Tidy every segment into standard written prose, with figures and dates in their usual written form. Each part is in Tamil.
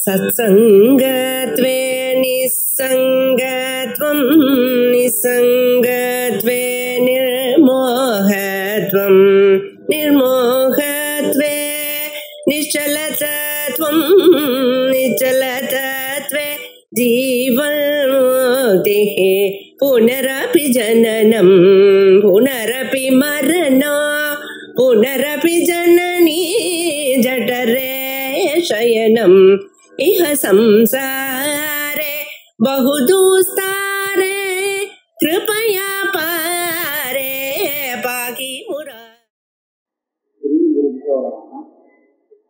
सत्संगत्वे निस्संगत्वं निस्संगत्वे निर्मोहत्वं निर्मोहत्वे निश्चलतत्वं निश्चलतत्वे जीवन्मुक्तिः पुनरपि जननं पुनरपि मरणं पुनरपि जननी जठरे शयनम् इह संसारे बहुदुस्तारे कृपया पारे पाहि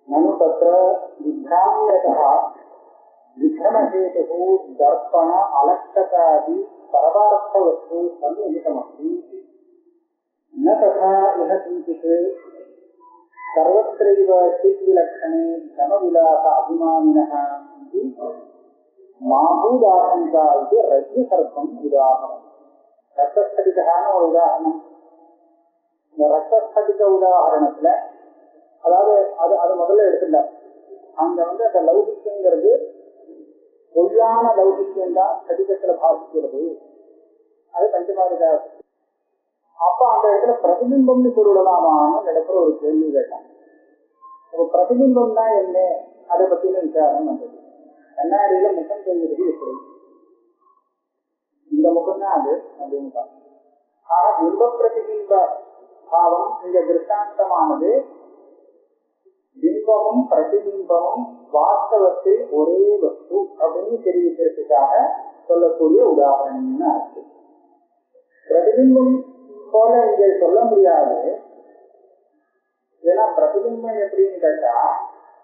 ननु तत्र विभ्राम्यतः विभ्रमहेतुः दर्पण अलक्ष्यतादि परमार्थवस्तु सन्निहितमस्ति न तथा इह किञ्चित् सर्वत्रैव चिद्विलक्षणे धनविलास अभिमानिनः इति माभूदाशङ्का इति रज्जुसर्पम् उदाहरणम् रक्तस्फटिकः ஒரு உதாரணம். இந்த ரத்தஸ்படிக உதாரணத்துல அதாவது அது முதல்ல எடுத்துட்டார். அங்க அந்த லௌகிக்கங்கிறது பொய்யான லௌகிக்கம் தான் ஸ்படிகத்துல பாதிக்கிறது. அது பஞ்சமாதிரி. அப்ப அந்த இடத்துல பிரதிபிம்பம்னு சொல்லிடலாமான்னு இடத்துல ஒரு கேள்வி கேட்டான். பிரதிபிம்பம்னா என்ன, அதை பத்தின விசாரம் வந்தது. கண்ணாடியில முகம் தெரிகிறது எப்படி, இந்த முகம் தான் அது அப்படின்னு. ஆக பிம்ப பிரதிபிம்ப பாவம் இங்க திருஷ்டாந்தமானது பிம்பமும் பிரதிபிம்பமும் வாஸ்தவத்தில் ஒரே வஸ்து அப்படின்னு தெரிவிக்கிறதுக்காக சொல்லக்கூடிய உதாரணம்னு ஆச்சு. பிரதிபிம்பம் போல இங்க சொல்ல முடியாது. ஏன்னா பிரதிபிம்பம் எப்படின்னு கேட்டா,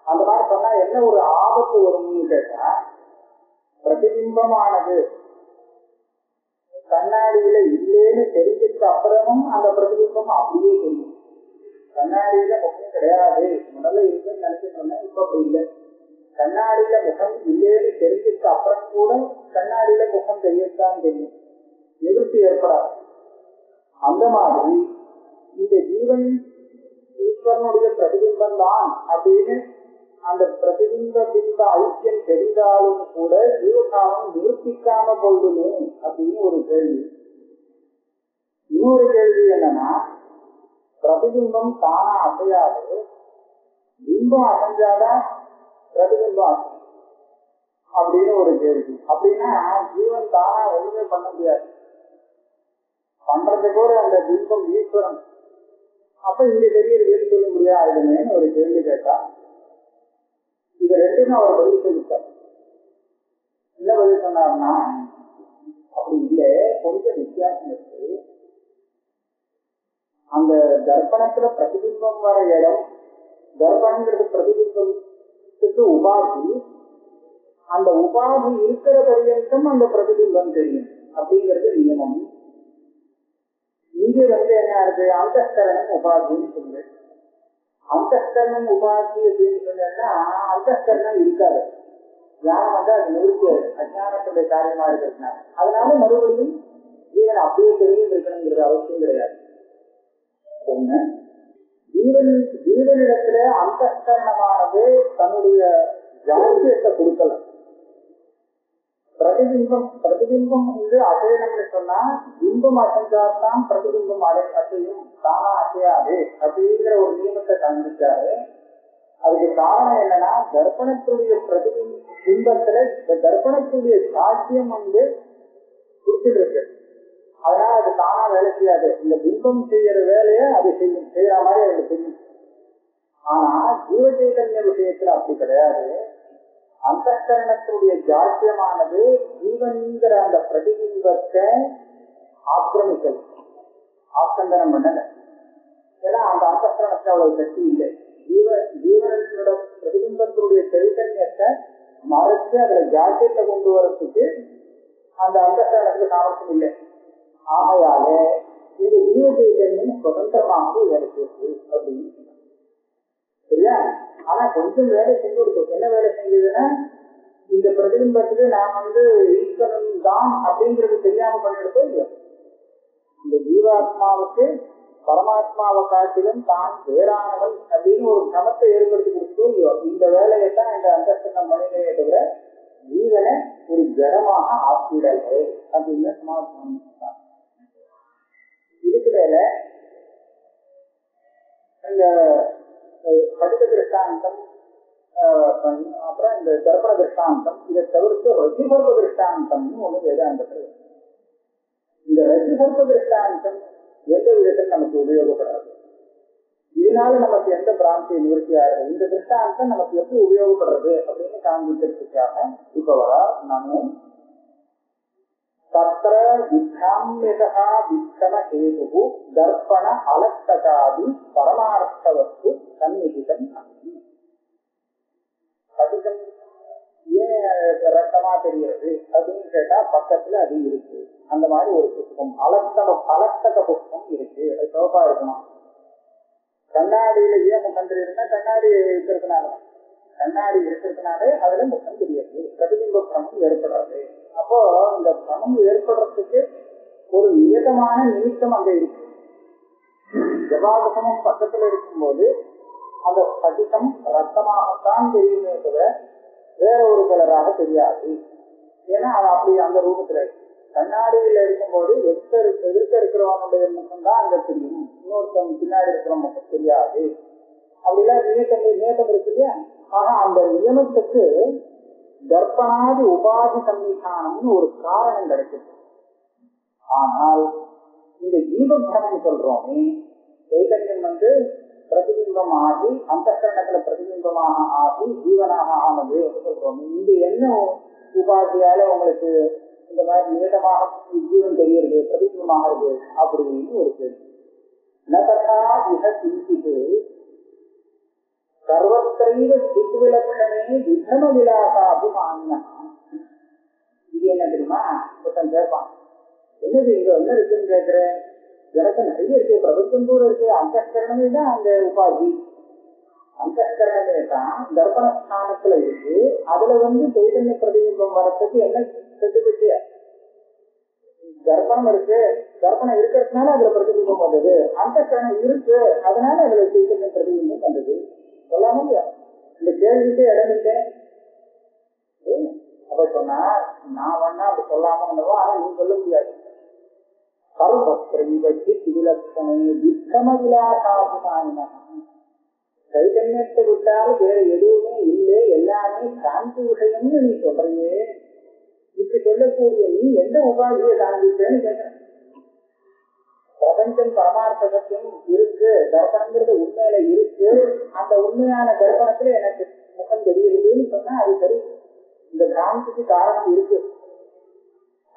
அந்த மாதிரி சொன்னா என்ன ஒரு ஆபத்து வரும்னு கேட்டா, பிரதிபிம்பமானது கண்ணாடியில இல்லேன்னு தெரிஞ்சதுக்கு அப்புறமும் அந்த பிரதிபிம்பம் அப்படியே தெரியும். கண்ணாடியில முகம் கிடையாது முதல்ல இருக்குன்னு நினைச்சிட்டு இருந்தேன், இப்ப அப்படி இல்லை. கண்ணாடியில முகம் இல்லேன்னு தெரிஞ்சதுக்கு அப்புறம் கூட கண்ணாடியில முகம் தெரியத்தான் தெரியும், நிவர்த்தி ஏற்படாது. அந்த மாதிரி இந்த ஜீவன் ஈஸ்வரனுடைய பிரதிபிம்பம் தான் அப்படின்னு அந்த பிரதிபிம்ப பிம்ப ஐக்கியம் தெரிந்தாலும் கூட ஜீவகாலம் நிவர்த்திக்காம போதுமே அப்படின்னு ஒரு கேள்வி. இன்னொரு கேள்வி என்னன்னா, பிரதிபிம்பம் தானா அசையாது, பிம்பம் அசைஞ்சாதான் பிரதிபிம்பம் அசையும் அப்படின்னு ஒரு கேள்வி. அப்படின்னா ஜீவன் தானா ஒண்ணுமே பண்ண முடியாது, பண்றது கூட அந்த பிம்பம் ஈஸ்வரன். அப்ப இங்க தெரியறது சொல்ல முடியாதுன்னு ஒரு கேள்வி கேட்டா, இது ரெண்டுமே அவர் பதில் சொல்லிட்டார். என்ன பதில் சொன்னார்னா, அப்படி இல்லை, கொஞ்சம் வித்தியாசம் இருக்கு. அந்த தர்ப்பணத்துல பிரதிபிம்பம் வர இடம், தர்ப்பணங்கிறது பிரதிபிம்பத்துக்கு உபாதி, அந்த உபாதி இருக்கிற பரியந்தம் அந்த பிரதிபிம்பம் தெரியும் அப்படிங்கிறது நியமம். இங்கே என்ன இருக்கு, அந்தஸ்கரணம் உபாதின்னு சொல்லு. அந்தஸ்கரணம் உபாதி அப்படின்னு சொன்னா அந்தஸ்கரணம் இருக்காது, ஞானம் அது நிறுத்தியது, அஜானத்துடைய காரியமா இருக்கிறதுனால. அதனால மறுபடியும் ஜீவன் அப்படியே தெரிஞ்சு இருக்கணுங்கிறது அவசியம் கிடையாது. ஒண்ணு, ஜீவனிடத்துல அந்தஸ்கரணமானது தன்னுடைய ஜாத்தியத்தை கொடுக்கல. பிரதிபிம்பம் அசையணும்னு சொன்னா பிம்பம் அசைஞ்சால்தான் பிரதிபிம்பம் அசையும், தானா அசையாது அப்படிங்கிற ஒரு நியமத்தை கண்டுச்சாரு. அதுக்கு காரணம் என்னன்னா, தர்ப்பணத்துடைய பிம்பத்துல தர்ப்பணத்துடைய சாட்சியம் குறிப்பிட்டு இருக்கு. அதனால அது தானா வேலை செய்யாது, இந்த பிம்பம் செய்யற வேலைய அது செய்யும், செய்யற மாதிரி அது செய்யும். ஆனா ஜீவ சைதன்ய விஷயத்துல அப்படி கிடையாது. அந்தஸ்கரணத்துடைய ஜாத்தியமானது ஜீவன்கிற அந்த பிரதிபிம்பத்தை ஆக்கிரமிக்கல், ஆக்கந்தனம் பண்ணல. ஏன்னா அந்த அந்தஸ்கரணத்தை அவ்வளவு சக்தி இல்லை. ஜீவனோட பிரதிபிம்பத்தினுடைய சைதன்யத்தை மறைச்சு அதுல ஜாத்தியத்தை கொண்டு வரத்துக்கு அந்த அந்தஸ்கரணத்துக்கு சாமர்த்தியம் இல்லை. ஆகையால இது ஜீவ சைதன்யம் சுதந்திரமாக வேலை செய்யுது அப்படின்னு. சரியா? ஆனா கொஞ்சம் வேலை செஞ்சு கொடுக்கும். என்ன வேலை செஞ்சதுன்னா, இந்த பிரதிபிம்பத்துக்கு நான் ஈஸ்வரன் தான் அப்படிங்கிறது தெரியாம பண்ணிடுறோம் இல்லையா. இந்த ஜீவாத்மாவுக்கு பரமாத்மாவை காட்டிலும் தான் வேறானவன் அப்படின்னு ஒரு சமத்தை ஏற்படுத்தி கொடுத்தோம் இல்லையோ. இந்த வேலையெல்லாம் இந்த அந்தஸ்தனம் மனிதனையை தவிர ஜீவனை ஒரு ஜடமாக ஆக்கிடலே அப்படின்னு சமாதானம். இதுக்கு மேல இந்த படிக்க திருஷ்டாந்தம், அப்புறம் இந்த தர்ப்பண திருஷ்டாந்தம், இதை தவிர்த்து ரஜுசர்ப திருஷ்டாந்தம்னு ஒண்ணு வேதாந்தத்தில். இந்த ரஜுசர்ப திருஷ்டாந்தம் எந்த விதத்தில் நமக்கு உபயோகப்படாது, இதனால நமக்கு எந்த பிராந்தி நிவர்த்தி ஆகுது, இந்த திருஷ்டாந்தம் நமக்கு எப்படி உபயோகப்படுறது அப்படின்னு காண்பிக்கிறதுக்காக இப்ப வரா. நானும் தத்ர விக்ராமியதா விக்ரம ஹேது தர்ப்பண அலக்தகாதி பரமார்த்தவஸ்து சந்நிகிதம் அஸ்தி. பதிகம் ஏன் ரத்தமா தெரிகிறது அப்படின்னு கேட்டா பக்கத்துல அது இருக்கு. அந்த மாதிரி ஒரு புஷ்பம் அலக்தக புஷ்பம் இருக்கு, அது சிவப்பா இருக்கணும். கண்ணாடியில ஏன் முகம் தெரியுதுன்னா கண்ணாடி இருக்கிறதுனால, கண்ணாடி இருக்கிறதுனாலே அதுல முகம் தெரியாது, பிரதிபிம்ப பிரமம் ஏற்படுறது. அப்போ இந்த பிரமம் ஏற்படுறதுக்கு ஒரு நியதமான நிமித்தம் அங்க இருக்கு. ஜபாதசமம் பக்கத்துல இருக்கும்போது அந்த ஸ்படிகம் ரத்தமாகத்தான் தெரியுமே தவிர வேற ஒரு கலராக தெரியாது. ஏன்னா அது அப்படி அந்த ரூபத்துல கண்ணாடியில இருக்கும்போது எதிர்க்க இருக்கிறவனுடைய முகம் தான் அங்க தெரியும், இன்னொருத்தவங்க பின்னாடி இருக்கிற முகம் தெரியாது. அப்படிலாம் நியமம் இருக்கு இல்லையா. ஆனா அந்த நியமத்துக்கு தர்ப்பணாதி உபாதி சன்னிதானம்னு ஒரு காரணம் கிடைக்குது. ஆனால் இந்த ஜீவபிரமம் சொல்றோமே, சைதன்யம் பிரதிபிம்பம் ஆகி அந்த கரணத்துல பிரதிபிம்பமாக ஆகி ஜீவனாக ஆனது சொல்றோமே, இங்க என்ன உபாதியால உங்களுக்கு இந்த மாதிரி நியதமாக ஜீவன் தெரியுது, பிரதிபிம்பமாக இருக்கு அப்படின்னு ஒரு கேள்வி. நதா இக சிந்தித்து சர்வத்தைவ சித்விலட்சணே விதம விலாச அபிமானியா. இது என்ன தெரியுமா, ஒருத்தன் கேட்பான், என்னது இங்க என்ன இருக்குன்னு கேட்கிறேன், எனக்கு நிறைய இருக்கு, பிரபஞ்சம் கூட இருக்கு, அந்தஸ்கரணமே தான் அந்த உபாதி, அந்தஸ்கரணமே தான் தர்ப்பணஸ்தானத்துல இருக்கு. அதுல சைதன்ய பிரதிபிம்பம் வரத்துக்கு என்ன செட்டுப்பட்டு தர்ப்பணம் இருக்கு, தர்ப்பணம் இருக்கிறதுனால அதுல பிரதிபிம்பம் வந்தது, அந்தஸ்கரணம் இருக்கு அதனால அதுல சைதன்ய பிரதிபிம்பம் வந்தது. சொல்லாம இந்த கேள்விக்கே இடம் இல்லை. அப்ப சொன்னா நான் வேணா அப்படி சொல்லாம வந்தவோ, ஆனா நீ சொல்ல முடியாது. சைதன்யத்தை விட்டால் வேற எதுவுமே இல்லை, எல்லாமே சாந்தி விஷயம்னு நீ சொல்றியே, இப்படி சொல்லக்கூடிய நீ எந்த உபாதியை சாந்திப்பேன்னு கேட்கிறேன். பிரபஞ்சம் பரமார்த்த சத்தியம் இருக்கு, தர்ப்பணங்கிறது உண்மையில இருக்கு, அந்த உண்மையான தர்ப்பணத்துல எனக்கு முகம் தெரியுதுன்னு சொன்னா அது சரி, இந்த பிராந்திக்கு காரணம் இருக்கு.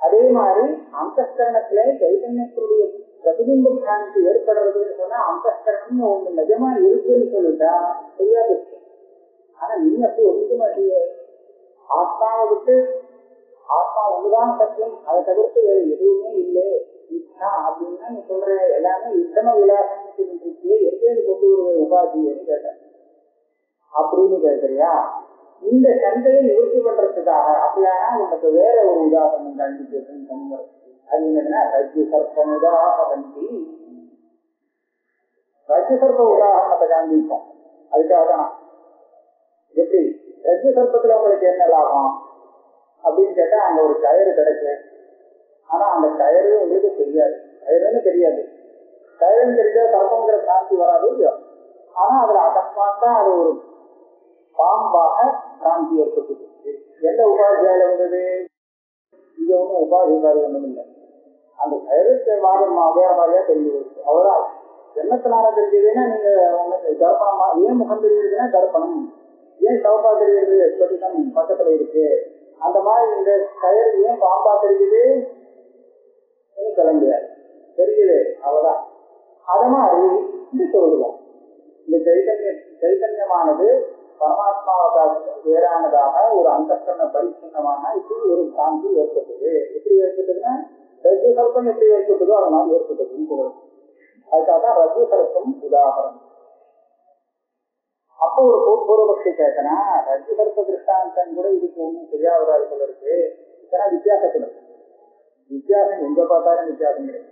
அதே மாதிரி அந்தஸ்கரணத்திலே சைதன்யத்தினுடைய பிரதிபிம்ப பிராந்தி ஏற்படுறதுன்னு சொன்னா அந்தஸ்கரணம்னு ஒண்ணு நிஜமா இருக்குன்னு சொல்லிட்டா தெரியாது. ஆனா நீ அப்படி ஒதுக்க மாட்டியே, ஆத்மாவை விட்டு ஆத்மா ஒண்ணுதான் சத்தியம், அதை தவிர்த்து வேற எதுவுமே இல்லை அப்படின்னா நீ சொல்ற எல்லாமே யுத்தம விலாசம் எங்கேன்னு கொண்டு வருவ உபாதின்னு கேட்டேன் அப்படின்னு கேட்கறியா. இந்த சந்தையை நிவர்த்தி பண்றதுக்காக அப்படியானா உனக்கு வேற ஒரு உதாரணம் கண்டிப்பா. அது என்னன்னா ரஜ்ஜு சர்ப்பம் உதாரணி, ரஜ்ஜு சர்ப்ப உதாரணத்தை காண்பிப்போம். அதுக்காக தான் எப்படி ரஜ்ஜு சர்ப்பத்துல உங்களுக்கு என்ன லாபம் அப்படின்னு கேட்டா அங்க ஒரு கயிறு கிடைக்கு, ஆனா அந்த கயிறு உங்களுக்கு தெரியாது, கயிறுன்னு தெரியாது, கயிறுன்னு தெரிஞ்சா சர்ப்பங்கிற பிராந்தி வராது இல்லையா. ஆனா அதுல அகஸ்மாத்தா அது ஒரு பாம்பாக பிராந்தி ஏற்பட்டு எந்த உபாதியால வந்தது, இங்க ஒன்றும் உபாதிகாரி ஒன்றும் இல்லை, அந்த கயிறு வேற மாதிரியா தெரிஞ்சு போச்சு அவ்வளவுதான். எண்ணத்தினால தெரிஞ்சதுன்னா நீங்க தர்ப்பணமா ஏன் முகம் தெரியுதுன்னா தர்ப்பணம், ஏன் சவப்பா தெரியுது ஸ்படிகம் பக்கத்துல இருக்கு, அந்த மாதிரி இந்த கயிறு ஏன் பாம்பா தெரியுது சொல்ல முடியாது, தெரியுது அவ்வளவுதான். அத மாதிரி இது சொல்லுவோம், இந்த சைத்தன்யமானது பரமாத்மாவுக்காக வேறானதாக ஒரு அந்தஸ்கரண பரிச்சின்னமான இப்படி ஒரு சாந்தி ஏற்பட்டது. எப்படி ஏற்பட்டதுன்னா ரஜ்ஜு சர்ப்பம் எப்படி ஏற்பட்டதோ அது மாதிரி ஏற்பட்டதுன்னு சொல்லுவோம். அதுக்காக தான் ரஜ்ஜு சர்ப்பம் உதாரணம். அப்போ ஒரு பூர்வபக்ஷி கேட்டனா ரஜ்ஜு சர்ப்ப திருஷ்டாந்தம் கூட இதுக்கு ஒன்றும் தெரியாததாக போல இருக்கு, ஏன்னா வித்தியாசத்துல வித்தியாசம் எங்க பார்த்தாலும் வித்தியாசம் கிடையாது.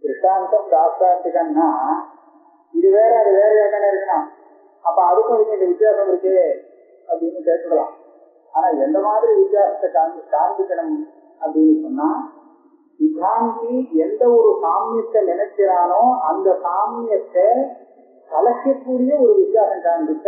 திருஷ்டாந்தம் தாஸ்தாந்திகன்னா இது வேற அது வேறையா தானே இருக்கணும், அப்ப அதுக்கும் இந்த வித்தியாசம் இருக்கு அப்படின்னு கேட்டுக்கலாம். ஆனா எந்த மாதிரி வித்தியாசத்தை காண்பிக்கணும் அப்படின்னு சொன்னா, சித்தாந்தி எந்த ஒரு சாமியத்தை நினைக்கிறானோ அந்த சாமியத்தை கலக்கக்கூடிய ஒரு வித்தியாசம் காண்பிக்க,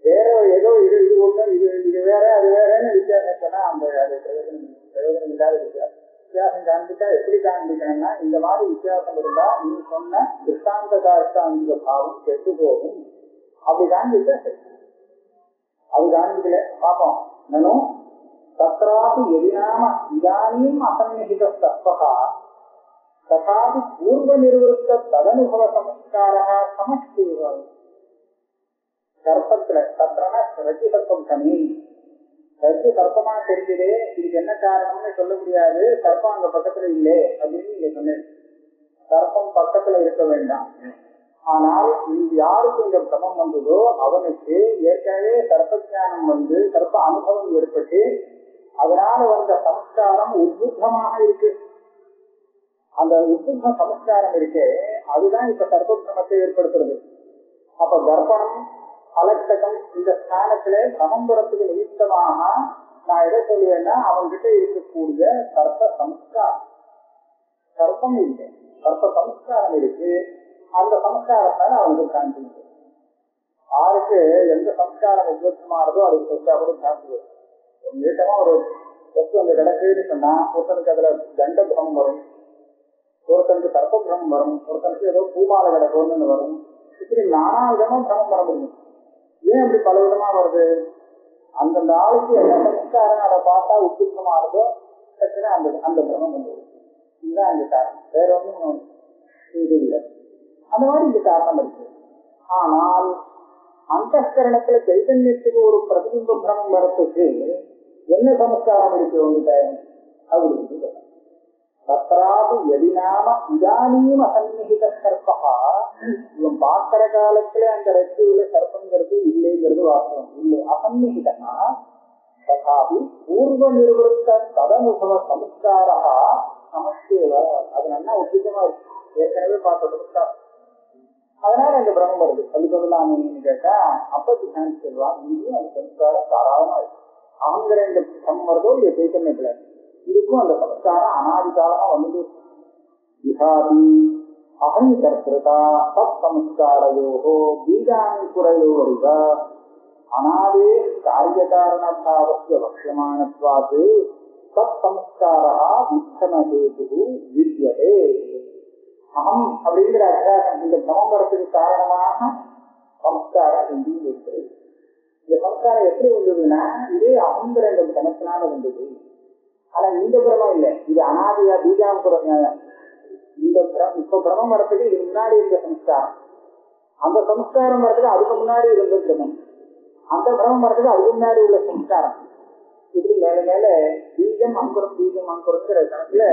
வேற ஏதோ இது இது ஒண்ணு இது வேற அது வேறன்னு வித்தியாசம் சொன்னா அந்த அது பிரயோஜனம் இல்லாத வித்தியாசம் காண்பிச்சா எப்படி காண்பிக்கணும்னா, இந்த மாதிரி வித்தியாசம் இருந்தா நீ சொன்ன திருஷ்டாந்த பாவம் கெட்டு போகும். அப்படி காண்பிச்சா சரி, அது காண்பிக்கல பார்ப்போம். நானும் தத்ராபி எதினாம இதானியும் அசன்னிகித தத்வகா ததாபி பூர்வ நிர்வருத்த ததனுபவ சமஸ்காரः சமஷ்டிவ. சர்ப்பத்துல சத்திரனா ரஜ்ஜு சர்ப்பம் தனி, ரஜ்ஜு சர்ப்பமா தெரிஞ்சதே, இதுக்கு என்ன காரணம்னு சொல்ல முடியாது, சர்ப்பம் அங்க பக்கத்துல இல்லை அப்படின்னு நீங்க சொன்னேன். சர்ப்பம் பக்கத்துல இருக்க வேண்டாம். ஆனால் யாருக்கு இந்த பிரமம் வந்ததோ அவனுக்கு ஏற்கனவே சர்ப்பஞானம் வந்து சர்ப்ப அனுபவம் ஏற்பட்டு அதனால வந்த சமஸ்காரம் உத்புத்தமாக இருக்கு. அந்த உத்புத்த சமஸ்காரம் இருக்கே அதுதான் இப்ப சர்ப்ப பிரமத்தை ஏற்படுத்துறது. அப்ப தர்ப்பணம் அலட்சகம் இந்த ஸ்தானத்துல சமம்பரத்துக்கு நிமித்தமாக நான் எதை சொல்லுவேன்னா, அவன்கிட்ட இருக்கக்கூடிய சர்ப்ப சம்ஸ்காரம், சர்ப்பம் இல்லை சர்ப்ப சம்ஸ்காரம் இருக்கு. அந்த சம்ஸ்காரத்தால அவனுக்கு காண்பிங்க. யாருக்கு எந்த சம்ஸ்காரம் உபயோகமானதோ அதுக்கு சொத்தா கூட காண்பிக்கும். நீட்டமா ஒரு வஸ்து அந்த கிடக்குன்னு சொன்னா ஒருத்தனுக்கு அதுல தண்ட பிரமம் வரும், ஒருத்தனுக்கு சர்ப்ப பிரமம் வரும், ஒருத்தனுக்கு ஏதோ பூமாலை கிடக்கும்னு வரும். இப்படி நானா விதமா பிரமம் வர முடியும். ஏன் அப்படி பல விதமா வருது? அந்தந்த ஆளுக்கு என்ன சம்ஸ்காரம் அதை பார்த்தா உத்புத்தமானதோ அந்த அந்த பிரமம் வந்து இதுதான் அந்த காரணம், வேற ஒன்றும் இது இல்லை. அந்த மாதிரி இந்த காரணம் இருக்கு. ஆனால் அந்த கரணத்துல சைத்தன்யத்துக்கு ஒரு பிரதிபிம்ப பிரமம் வரத்துக்கு என்ன சமஸ்காரம் இருக்கு உங்ககிட்ட அவங்களுக்கு தத்ராபி எதினாம இதானியும் அசன்னிகித சர்ப்பா. இவன் பார்க்கிற காலத்துல அந்த ரெட்டுல சர்ப்பங்கிறது இல்லைங்கிறது வாஸ்தவம் இல்லை. அசன்னிகிதனா ததாபி பூர்வ நிர்வருத்த ததனுபவ சமஸ்காரா சமஸ்தேவ. அது நல்லா உச்சிதமா இருக்கு, ஏற்கனவே பார்த்த சமஸ்காரம். அதனால அந்த பிரமம் வருது. அது சொல்லலாமேன்னு கேட்டா அப்பத்தி சாந்தி சொல்லுவான், இங்கேயும் அந்த சமஸ்காரம் தாராளமா இருக்கு. அவங்கிற இந்த பிரமம் வருதோ இல்ல சைத்தன்யத்துல இதுக்கும் அந்த சமஸ்காரம் அனாதி காலமா வந்து அகங்கர்த்தா தத் சமஸ்காரயோகோ பீஜாங்குரையோரிவ அனாதே காரியகாரணபாவஸ்ய வக்ஷமானத்வாத் தத் சமஸ்காரா வித்தமஹேது வித்யதே. அகம் அப்படிங்கிற அத்தியாசம் இந்த பிரமம் வரத்துக்கு காரணமாக சமஸ்காரம் எங்கேயும் இருக்கு. இந்த சமஸ்காரம் எப்படி வந்ததுன்னா இதே அகங்கிற இந்த பிரமத்தினால வந்தது. ஆனா இந்த பிரமம் இல்லை, இது அனாதியா பீஜாங்குரம். இந்த இப்ப பிரமம் வரத்துக்கு இது முன்னாடி இருந்த சமஸ்காரம், அந்த சமஸ்காரம் வரத்துக்கு அதுக்கு முன்னாடி இருந்த பிரமம், அந்த பிரமம் வரத்துக்கு அதுக்கு முன்னாடி உள்ள சமஸ்காரம். இப்படி மேல மேல பீஜம் அங்குரங்கிற கணக்குல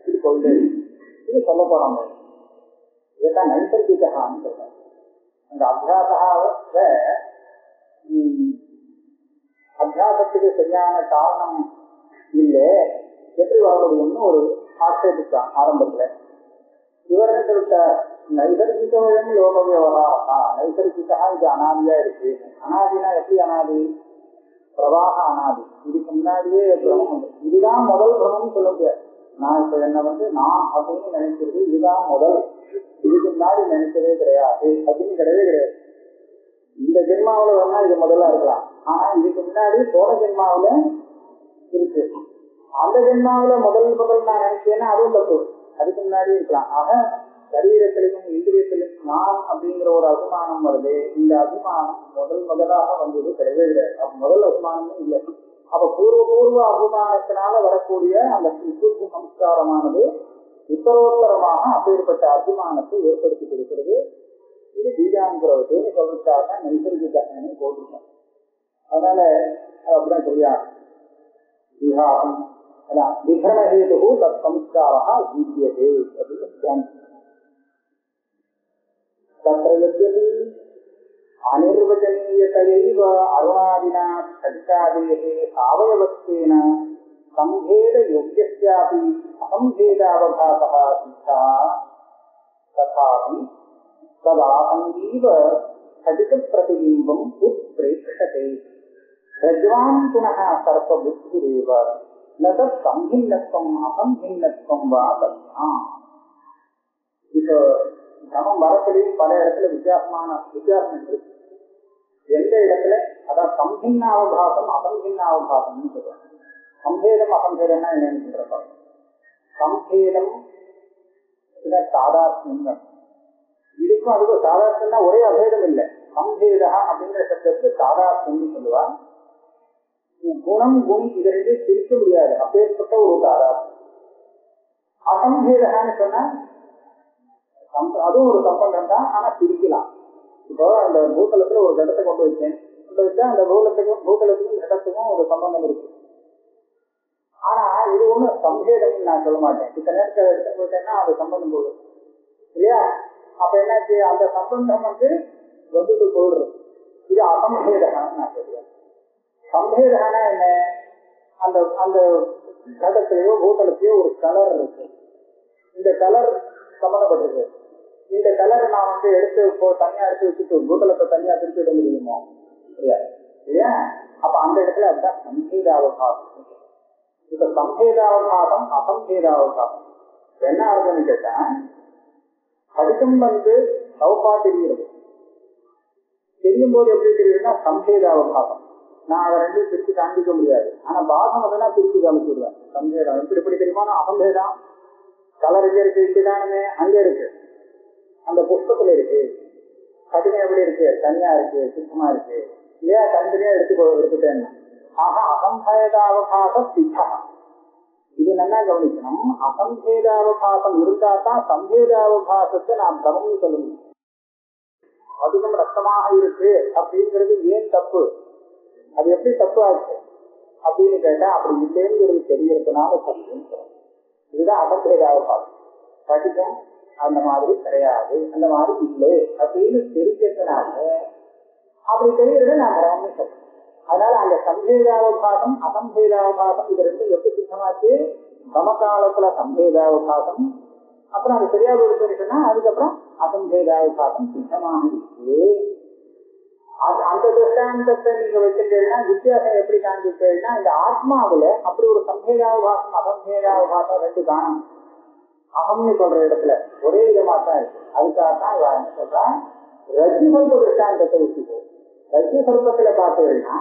இது கொள்கை இது சொல்ல போறாங்க. இதுதான் நைசர்கிகான்னு சொல்றாங்க. அந்த அத்தியாசத்துக்கு சரியான காரணம் இல்லை, எப்படி வர முடியும்னு ஒரு ஆட்சேபித்தான் ஆரம்பத்துல. இவர் என்ன சொல்லிட்ட, நைசர்கிகம் லோக விவகாரா, நைசர்கிகா இது அனாதியா இருக்கு. அனாதினா எப்படி அனாதி? பிரவாக அனாதி. இதுக்கு முன்னாடியே பிரமம் வந்து இதுதான் முதல் பிரமம் சொல்ல முடியாது. நான் இப்ப என்ன வந்து நான் அப்படின்னு நினைக்கிறது இதுதான் முதல், இதுக்கு முன்னாடி நினைச்சதே கிடையாது அப்படின்னு கிடையவே கிடையாது. இந்த ஜென்மாவில வேணா இது முதல்ல இருக்கலாம், ஆனா இதுக்கு முன்னாடி போன ஜென்மாவில இருக்கு. அந்த ஜென்மாவில முதல் நான் நினைச்சேன்னா அதுவும் தப்பு, அதுக்கு முன்னாடி இருக்கலாம். ஆக சரீரத்திலையும் இந்திரியத்திலும் நான் அப்படிங்கிற ஒரு அபிமானம் வருது. இந்த அபிமானம் முதலாக வந்தது கிடையவே கிடையாது. அப்ப முதல் அபிமானமே இல்லை. அப்ப பூர்வ அபிமானத்தினால வரக்கூடிய அந்த சுத்த சம்ஸ்காரமானது உத்தரோத்தரமாக அப்பேற்பட்ட அபிமானத்தை ஏற்படுத்தி கொடுக்கிறது. இது பீஜாங்குரவத்தைன்னு சொல்லிட்டாங்க, நைசர்கிகன்னு போட்டுருக்கோம். அதனால அப்படிதான் சொல்லியா விஹாரம் விகரணஹேது தத் சம்ஸ்காரா வித்யதே அப்படின்னு தத்ர யத்யபி அனிர்வச்சனீயதைவ அருணாதினா ஸ்படிகாதேஹ அவயவத்வேன சம்பேத யோக்யஸ்யாபி அசம்பேதாவபாசः சித்தः ததாபி ததாசங்கீவ ஸ்படிக பிரதிபிம்பம் உத்ப்ரேக்ஷதே. ரஜ்வான் புனः சர்ப்ப புத்திரேவ நதத் சம்பின்னத்வம் அசம்பின்னத்வம் வா தஸ்யாம். இப்போ கிரமம் வரத்திலையும் பல இடத்துல வித்தியாசம் இருக்கு. எந்த இடத்துல அதாவது சம்பின்னாவபாசம் அசம்பின்னாவபாசம்னு சொல்றாங்க. சம்பேதம் அசம்பேதம்னா என்னன்னு சொல்றாங்க. சம்பேதம் சாதாரணம், இதுக்கும் அதுக்கும் சாதாரணம்னா ஒரே அபேதம் இல்லை. சம்பேதா அப்படிங்கிற சப்தத்துக்கு சாதாரணம்னு சொல்லுவா. குணம் குணி இது ரெண்டும் பிரிக்க முடியாது, அப்பேற்பட்ட ஒரு சாதாரணம். அசம்பேதான்னு சொன்னா அதுவும் ஒரு சம்பந்தம் தான், ஆனா பிரிக்கலாம். இப்போ அந்த பூதலத்துல ஒரு கடத்தை கொண்டு வச்சேன், கொண்டு வச்சா அந்த பூதலத்துக்கும் கடத்துக்கும் ஒரு சம்பந்தம் இருக்கு. ஆனா இது ஒண்ணு சம்பேதம் நான் சொல்ல மாட்டேன். இத்தனை நேரத்தை எடுத்து போயிட்டேன்னா அது சம்பந்தம் போடும் இல்லையா? அப்ப என்னாச்சு, அந்த சம்பந்தம் வந்துட்டு போயிடுறது. இது அசம்பேதகான்னு நான் சொல்லுவேன். சம்பேதகானா என்ன, அந்த அந்த கடத்திலேயோ பூதலத்தையோ ஒரு கலர் இருக்கு, இந்த கலர் சம்பந்தப்பட்டிருக்கு. இந்த கலரை நான் எடுத்து இப்போ தனியா எடுத்து வச்சுட்டு பூதலத்தை தனியா பிரிச்சு விட முடியுமோ? முடியாது இல்லையா? அப்ப அந்த இடத்துல அதுதான் சம்பேதாவகாசம். இப்ப சம்பேதாவகாசம் அசம்பேதாவகாசம் என்ன ஆகுதுன்னு கேட்டா, அதிகம் சௌப்பா தெரிகிறது. தெரியும் போது எப்படி தெரியுதுன்னா சம்பேதாவகாசம். நான் அதை ரெண்டும் பிரிச்சு காண்பிக்க முடியாது, ஆனா பாகம் அதெல்லாம் பிரிச்சு காமிச்சுடுவேன். சம்பேதம் எப்படி தெரியுமா? அசம்பேதம் கலர் எங்க இருக்கு, இங்கதானே அங்க இருக்கு, அந்த புஷ்பத்துல இருக்கு. கடினம் எப்படி இருக்கு, தனியா இருக்கு, சுத்தமா இருக்கு இல்லையா? தனித்தனியா எடுத்துட்டேன். ஆக அசம்பேதாவகாச சித்தா. இது நல்லா கவனிக்கணும். அசம்பேதாவகாசம் இருந்தா தான் சம்பேதாவகாசத்தை நாம் தவம்னு சொல்ல முடியும். அதிகம் ரத்தமாக இருக்கு அப்படிங்கிறது ஏன் தப்பு, அது எப்படி தப்பு ஆச்சு அப்படின்னு கேட்டா, அப்படி இல்லைங்கிறது தெரியறதுனால தப்புன்னு சொல்லணும். இதுதான் அசம்பேதாவகாசம். படிக்கும் அந்த மாதிரி கிடையாது, அந்த மாதிரி இல்லை அப்படின்னு தெரிஞ்சதுனால அப்படி தெரிகிறது நான் தவம்னு சொல்றேன். அதனால அந்த சம்பேதாவகாசம் அசம்பேதாவகாசம் இது ரெண்டும் எப்படி சித்தமாச்சு? சமகாலத்துல சம்பேதாவகாசம், அப்புறம் அது சரியா போயிடுச்சுன்னா அதுக்கப்புறம் அசம்பேதாவகாசம் சித்தமாக இருக்கு. அந்த திருஷ்டாந்தத்தை நீங்க வச்சுட்டீங்கன்னா வித்தியாசம் எப்படி காண்பிப்பீங்கன்னா, இந்த ஆத்மாவில அப்படி ஒரு சம்பேதாவகாசம் அசம்பேதாவகாசம் ரெண்டு காணும். அகம்னு சொல்ற இடத்துல ஒரே விதமா தான் இருக்கு. அதுக்காகத்தான் என்ன சொல்றான், ரஜ்ஜு சர்ப்ப திருஷ்டாந்தத்தை வச்சுக்கோ. ரஜ்ஜு சர்ப்பத்துல பார்த்தீங்கன்னா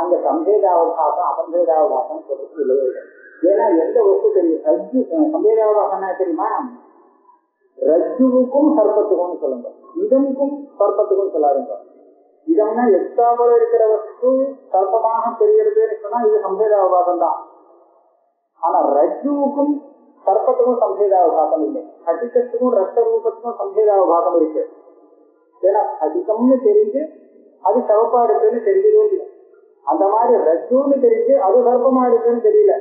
அந்த சம்பேதாவகாசம் அசம்பேதாவகாசம் சொல்றது இல்லவே இல்லை. ஏன்னா எந்த வஸ்து தெரியும், ரஜ்ஜு சம்பேதாவகாசம்னா தெரியுமா? ரஜ்ஜுவுக்கும் சர்ப்பத்துக்கும் சொல்லுங்க, இதமுக்கும் சர்ப்பத்துக்கும் சொல்லாதுங்க. இதம்னா எத்தாவல இருக்கிற வஸ்து சர்ப்பமாக தெரிகிறதுன்னு சொன்னா இது சம்பேதாவகாசம் தான். ஆனா ரஜ்ஜுவுக்கும் சர்ப்பத்துக்கும் சம்பேதாவகாசம் இல்லை. ஹடிகத்துக்கும் ரத்த ரூபத்துக்கும் சம்பேதாவகாசம் இருக்கு. ஏன்னா ஹடிகம்னு தெரிஞ்சு அது சவப்பா இருக்குன்னு தெரியவே இல்லை. அந்த மாதிரி ரஜ்ஜுன்னு தெரிஞ்சு அது சர்ப்பமா இருக்குன்னு தெரியல.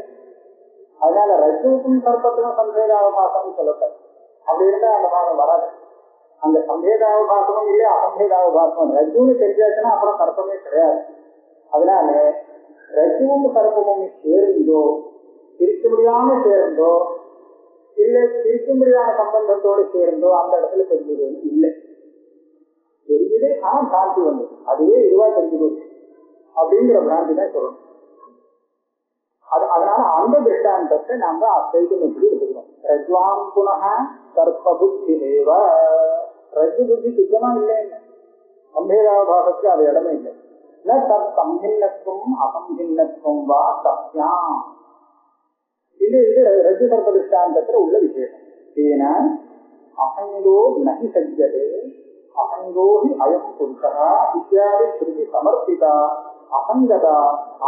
அதனால ரஜ்ஜுவுக்கும் சர்ப்பத்துக்கும் சம்பேதாவகாசம் சொல்லப்பட்ட அப்படி இருந்தா அந்த பாகம் வராது. அந்த சம்பேதாவகாசமும் இல்லை அசம்பேதாவகாசமும். ரஜ்ஜுன்னு தெரிஞ்சாச்சுன்னா அப்புறம் சர்ப்பமே கிடையாது. அதனால ரஜ்ஜுவும் சர்ப்பமும் சேர்ந்தோ பிரிக்க முடியாம சேர்ந்தோ இல்ல பிரிக்க முடியாத சம்பந்தத்தோடு சேர்ந்தோ அந்த இடத்துல தெரிஞ்சது இல்லை. தெரிஞ்சது ஆனா சாந்தி வந்தது, அதுவே இதுவா தெரிஞ்சது அப்படிங்கிற பிராந்தி தான் சொல்லணும். அதனால அந்த திருஷ்டாந்தத்தை நாம அத்வைதம் எப்படி எடுத்துக்கணும். ரஜ்வாம் புனः சர்ப்ப புத்தி தேவ. ரஜ்ஜு புத்தி சுத்தமா இல்லைன்னு சம்பேதாவகாசத்துக்கு அது இடமே இல்லை. தத் சம்பின்னத்துவம் அசம்பின்னத்துவம் வா தஸ்யாம். இது ரஜ்ஜு சர்ப்ப திருஷ்டாந்தத்துல உள்ள விசேஷம். ஏன்னா அசங்கோ நகி சஜ்ஜதே அசங்கோஹி அயம் புருஷா இத்தியாதி ஸ்ருதி சமர்ப்பிதா அசங்கதா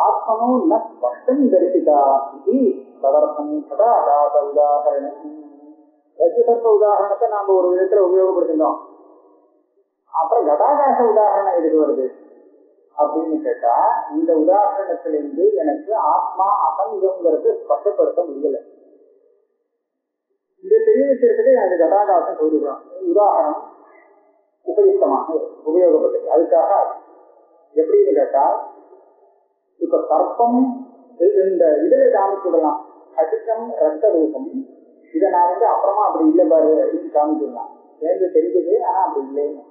ஆத்மனோ ந ஸ்பஷ்டம் தரிசிதா இது ததர்த்தம் கடாகாச உதாரணம். ரஜ்ஜு சர்ப்ப உதாரணத்தை நாம ஒரு விதத்துல உபயோகப்படுத்தினோம். அப்புறம் கடாகாச உதாரணம் எதுக்கு வருது அப்படின்னு கேட்டா, இந்த உதாரணத்திலிருந்து எனக்கு ஆத்மா அசங்கம்ங்கிறது ஸ்பஷ்டப்படுத்த முடியல. இதை தெரிய வச்சிருக்கதே அந்த கடாகாசம் சொல்லிடுறோம். உதாரணம் உபயுக்தமாக உபயோகப்பட்டது. அதுக்காக எப்படின்னு கேட்டா, இப்ப சர்ப்பம் இந்த இதில காமிச்சுடலாம், அதிகம் ரத்த ரூபம். இதை நான் அப்புறமா அப்படி இல்லை பாரு அப்படின்னு காமிச்சுடலாம். சேர்ந்து தெரிஞ்சது ஆனா அப்படி இல்லைன்னு.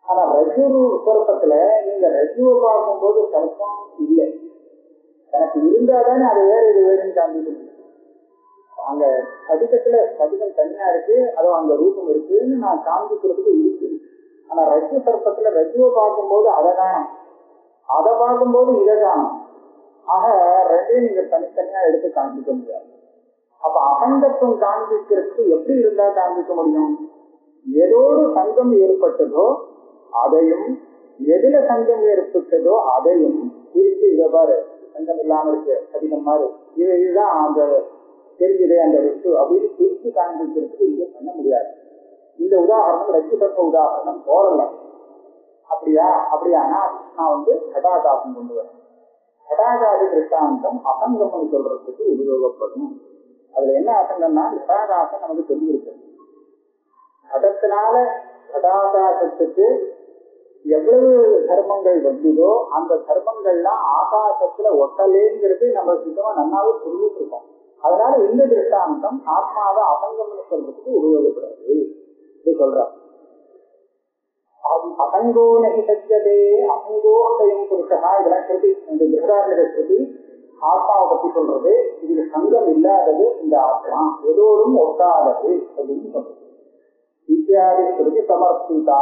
ஆனா ரஜு சொரூபத்துல நீங்க ரஜுவை பார்க்கும்போது சர்ப்பம் இல்லை, எனக்கு இருந்தாதானே அது வேற இது வேறுன்னு காமிக்க முடியும். அங்க ஸ்படிகத்துல ஸ்படிகம் தனியா இருக்கு, அதுவும் அங்க ரூபம் இருக்குன்னு நான் காமிக்கிறதுக்கு இருக்கு. ஆனா ரஜு சர்ப்பத்துல ரஜுவை பார்க்கும்போது அதை காணும், அதை பார்க்கும்போது இதை காணும். ஆக ரெண்டையும் நீங்க தனித்தனியா எடுத்து காண்பிக்க முடியாது. அப்ப அசங்கத்துவம் காண்பிக்கிறதுக்கு எப்படி இருந்தா காண்பிக்க முடியும்? எதோடு சங்கம் ஏற்பட்டதோ அதையும், எதுல சங்கம் ஏற்பட்டதோ அதையும் பிரித்து இதை பாரு சங்கம் இல்லாம இருக்கு அதிகம் மாதிரி இதுதான் அந்த தெரிஞ்சதே அந்த வஸ்து அப்படின்னு பிரித்து காண்பிக்கிறதுக்கு இது பண்ண முடியாது. இந்த உதாரணம் ரஜு சர்ப்ப உதாரணம் போறல. அப்படியானா நான் கடாகாசம் கொண்டு வரேன். கடாகாதி திருஷ்டாந்தம் அசங்கம்னு சொல்றதுக்கு உபயோகப்படும். அதுல என்ன அசங்கம்னா கடாகாசம் நமக்கு தெரிஞ்சிருக்கு. கடத்தினால கடாகாசத்துக்கு எவ்வளவு தர்மங்கள் வந்ததோ அந்த தர்மங்கள்லாம் ஆகாசத்துல ஒட்டலேங்கிறது நம்ம சுத்தமா நன்னாவே புரிஞ்சுட்டு இருக்கோம். அதனால இந்த திருஷ்டாந்தம் ஆத்மாவை அசங்கம்னு சொல்றதுக்கு உபயோகப்படுறது இது சொல்ற. அசங்கோ நகி சத்தியதே அசங்கோதயம் புருஷா இதெல்லாம் ஸ்ருதி. இந்த திருஷ்டாந்த ஸ்ருதி ஆத்மாவை பத்தி சொல்றது. இதுல சங்கம் இல்லாதது இந்த ஆத்மா, எதோடும் ஒட்டாதது அப்படின்னு சொல்றது. இத்தியாதி ஸ்ருதி சமர்ப்பிதா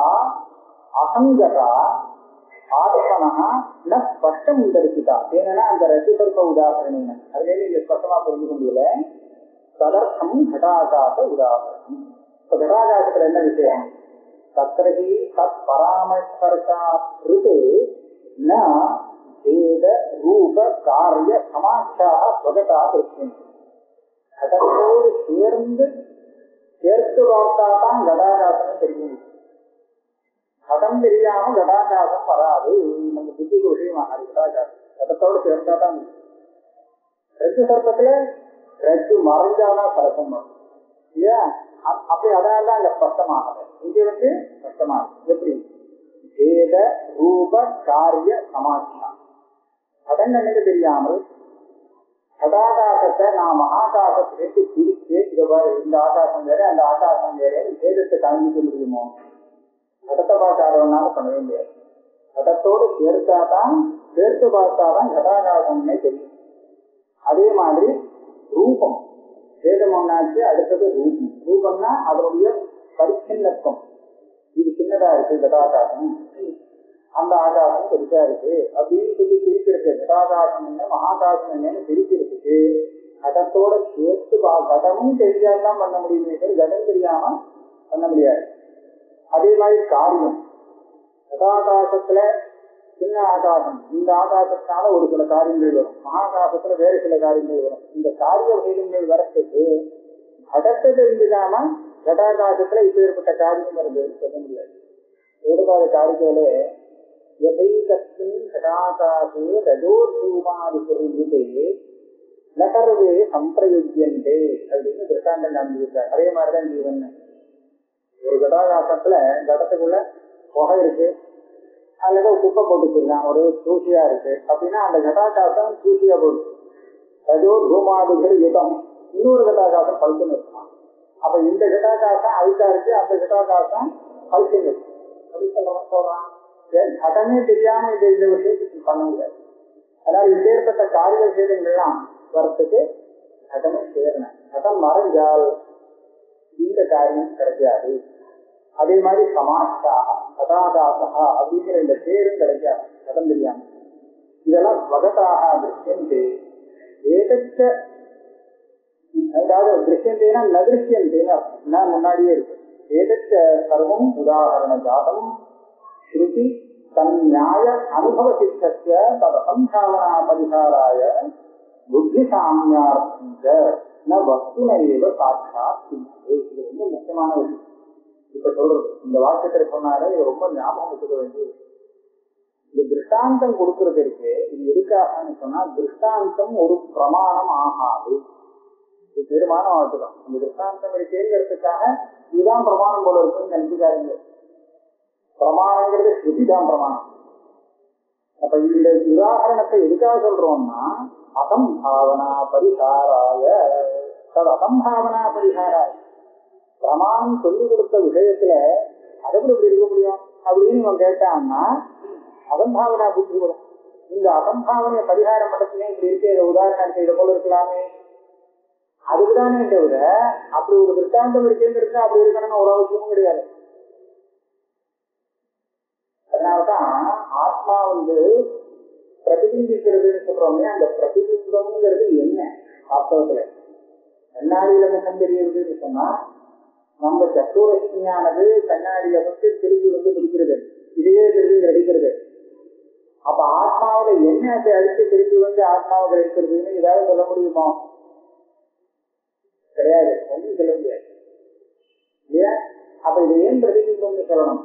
அசங்கதா ஆத்மனா ந ஸ்பஷ்டம் தரிசிதா. ஏன்னா அந்த ரஜு சர்ப்ப உதாரணம் அதுல நீங்க ஸ்பஷ்டமா புரிஞ்சு கொண்டீங்கள. ததர்த்தம் கடாகாச உதாரணம். இப்ப கடாகாசத்துல என்ன விஷயம்? தத்ரஹி தத் பராமர்சர்காத்ருத் ந வேத ரூப காரிய சமாச்சார ஸ்வகதா திருஷ்யந்தி. கடத்தோடு சேர்த்து பார்த்தாதான் கடாகாசம் தெரியும். கடம் தெரியாம கடாகாசம் வராது. நம்ம புத்திக்கு விஷயமாக கடாகாசம் கடத்தோடு சேர்த்தாதான். ரஜு சர்ப்பத்துல ரஜு மறைஞ்சாதான் சர்ப்பம் வரும் இல்லையா? அப்படி அதனால்தான் அங்க ஸ்பஷ்டமாகல. இங்க ஸ்பஷ்டமாகும். எப்படி? வேத ரூப காரிய சமாச்சாரம். கடங்கண்ணுக்கு தெரியாமல் கடாகாசத்தை நான் மகாகாசத்திலிருந்து பிரித்து இந்த ஆகாசம் வேற அந்த ஆகாசம் வேற வேதத்தை காண்பிக்க முடியுமோ? கடத்தை பார்க்காதவனால பண்ணவே முடியாது. கடத்தோடு சேர்த்து பார்த்தாதான் கடாகாசம்னே தெரியும். அதே மாதிரி ரூபம் வேதம் ஒன்னாச்சு, அடுத்தது ரூபம். ரூபம்னா அதனுடைய பரிச்சின்னத்துவம். இது சின்னதா இருக்கு கடாகாசம், அந்த ஆகாசம் பெருசா இருக்கு அப்படின்னு சொல்லி பிரிச்சிருக்கு. கடாகாசம் என்ன மகாகாசம் என்னன்னு பிரிச்சிருக்கு. கடத்தோட சேர்த்து கடமும் தெரியாதான் பண்ண முடியுமே, கடம் தெரியாம பண்ண முடியாது. அதே மாதிரி காரியம் கடாகாசத்துல சின்ன ஆகாசம், இந்த ஆகாசத்தினால ஒரு சில காரியங்கள் வரும், மகாகாசத்துல வேறு சில காரியங்கள் வரும். இந்த காரிய வேதங்கள் வரத்துக்கு கடத்தை தெரிஞ்சுக்காம கடாகாசத்துல இப்ப ஏற்பட்ட காரியம் வருது சொல்ல முடியாது. ஏற்பாடு காரியங்களே எதைகத்தின் கடாகாசே ரஜோசூமாதிபுரியுதே நகர்வே சம்பிரயுஜ்யந்தே அப்படின்னு திருஷ்டாந்தம் காண்பிச்சிருக்காரு. அதே மாதிரிதான் ஜீவன். ஒரு கடாகாசத்துல கடத்துக்குள்ள புகை இருக்கு, அல்லது குப்பை போட்டுக்கலாம், ஒரு தூசியா இருக்கு அப்படின்னா அந்த கடாகாசம் தூசியா போட்டு ரஜோ தூமாதிபர் யுகம். இன்னொரு கடாகாசம் பழுத்துன்னு இருக்கலாம். அப்ப இந்த கடாகாசம் அழுக்கா இருக்கு, அந்த கடாகாசம் பழுத்துன்னு இருக்கு அப்படின்னு சொல்றான். கடமே தெரியாம இந்த விஷயத்துக்கு பண்ண முடியாது. அதனால இப்பேற்பட்ட காரிய விஷயங்கள்லாம் வரத்துக்கு கடமை சேரணும். கடம் மறைஞ்சால் இந்த காரியம் கிடைக்காது. அதே மாதிரி சமாச்சா கதாதாசா அப்படிங்கிற இந்த பேரும் கிடைக்காது கடம் தெரியாம. இதெல்லாம் ஸ்வகதாக திருஷ்யந்தே ஏதச்ச, அதாவது திருஷ்யந்தேனா நதிருஷ்யந்தேன்னு முன்னாடியே இருக்கு. ஏதச்ச சர்வம் உதாரண ஜாதம் ஸ்ருதி தன்யாய அனுபவ சித்தஸ்ய ததசம்பாவனா பரிகாராய புத்தி சாமியார்த்த வஸ்துனைவ சாட்சாத். இது ரொம்ப முக்கியமான விஷயம். இப்ப சொல்றது இந்த வாக்கியத்துல சொன்னாலே இது ரொம்ப ஞாபகம் வச்சுக்க வேண்டியது. இந்த திருஷ்டாந்தம் கொடுக்கறது இருக்கு, இது எதுக்காகன்னு சொன்னா திருஷ்டாந்தம் ஒரு பிரமாணம் ஆகாது. இது தீர்மானம் ஆகுதான். இந்த திருஷ்டாந்தம் இருக்கேங்கிறதுக்காக இதுதான் பிரமாணம் போல இருக்குன்னு நினைச்சுக்காருங்க. பிரமாணங்கிறது ஸ்ருதிதான் பிரமாணம். அப்ப இந்த உதாரணத்தை எதுக்காக சொல்றோம்னா அசம்பாவனா பரிகாராய, அசம்பாவனா பரிகாராய. பிரமாணம் சொல்லிக் கொடுத்த விஷயத்துல அதை கூட இப்படி இருக்க முடியும்? அப்படின்னு இவன் கேட்டான்னா அகம்பாவனா புத்தி வரும். இந்த அகம்பாவனைய பரிகாரம் பண்றதுனே இப்படி இருக்க இதை உதாரணம் செய்த போல இருக்கலாமே, அதுக்குதானே தவிர அப்படி ஒரு திருஷ்டாந்தம் இருக்கேங்கிறது அப்படி இருக்கணும்னு ஒரு அவசியமும் கிடையாது. அதனால்தான் ஆத்மா பிரதிபிம்பிக்கிறதுன்னு சொல்றோமே, அந்த பிரதிபிம்பம்ங்கிறது என்ன வாஸ்தவத்துல கண்ணாடியில முகம் தெரியுதுன்னு சொன்னா நம்ம சத்துரசக்தியானது கண்ணாடியில வந்து திரும்பி பிடிக்கிறது, இதையே திரும்பி கிரகிக்கிறது. அப்ப ஆத்மாவில என்ன அதை அடித்து திரும்பி ஆத்மாவை கிரகிக்கிறதுன்னு ஏதாவது சொல்ல முடியுமா? கிடையாது, ஒன்றும் சொல்ல முடியாது இல்லையா? அப்ப இதை ஏன் பிரதிபிம்பம்னு சொல்லணும்?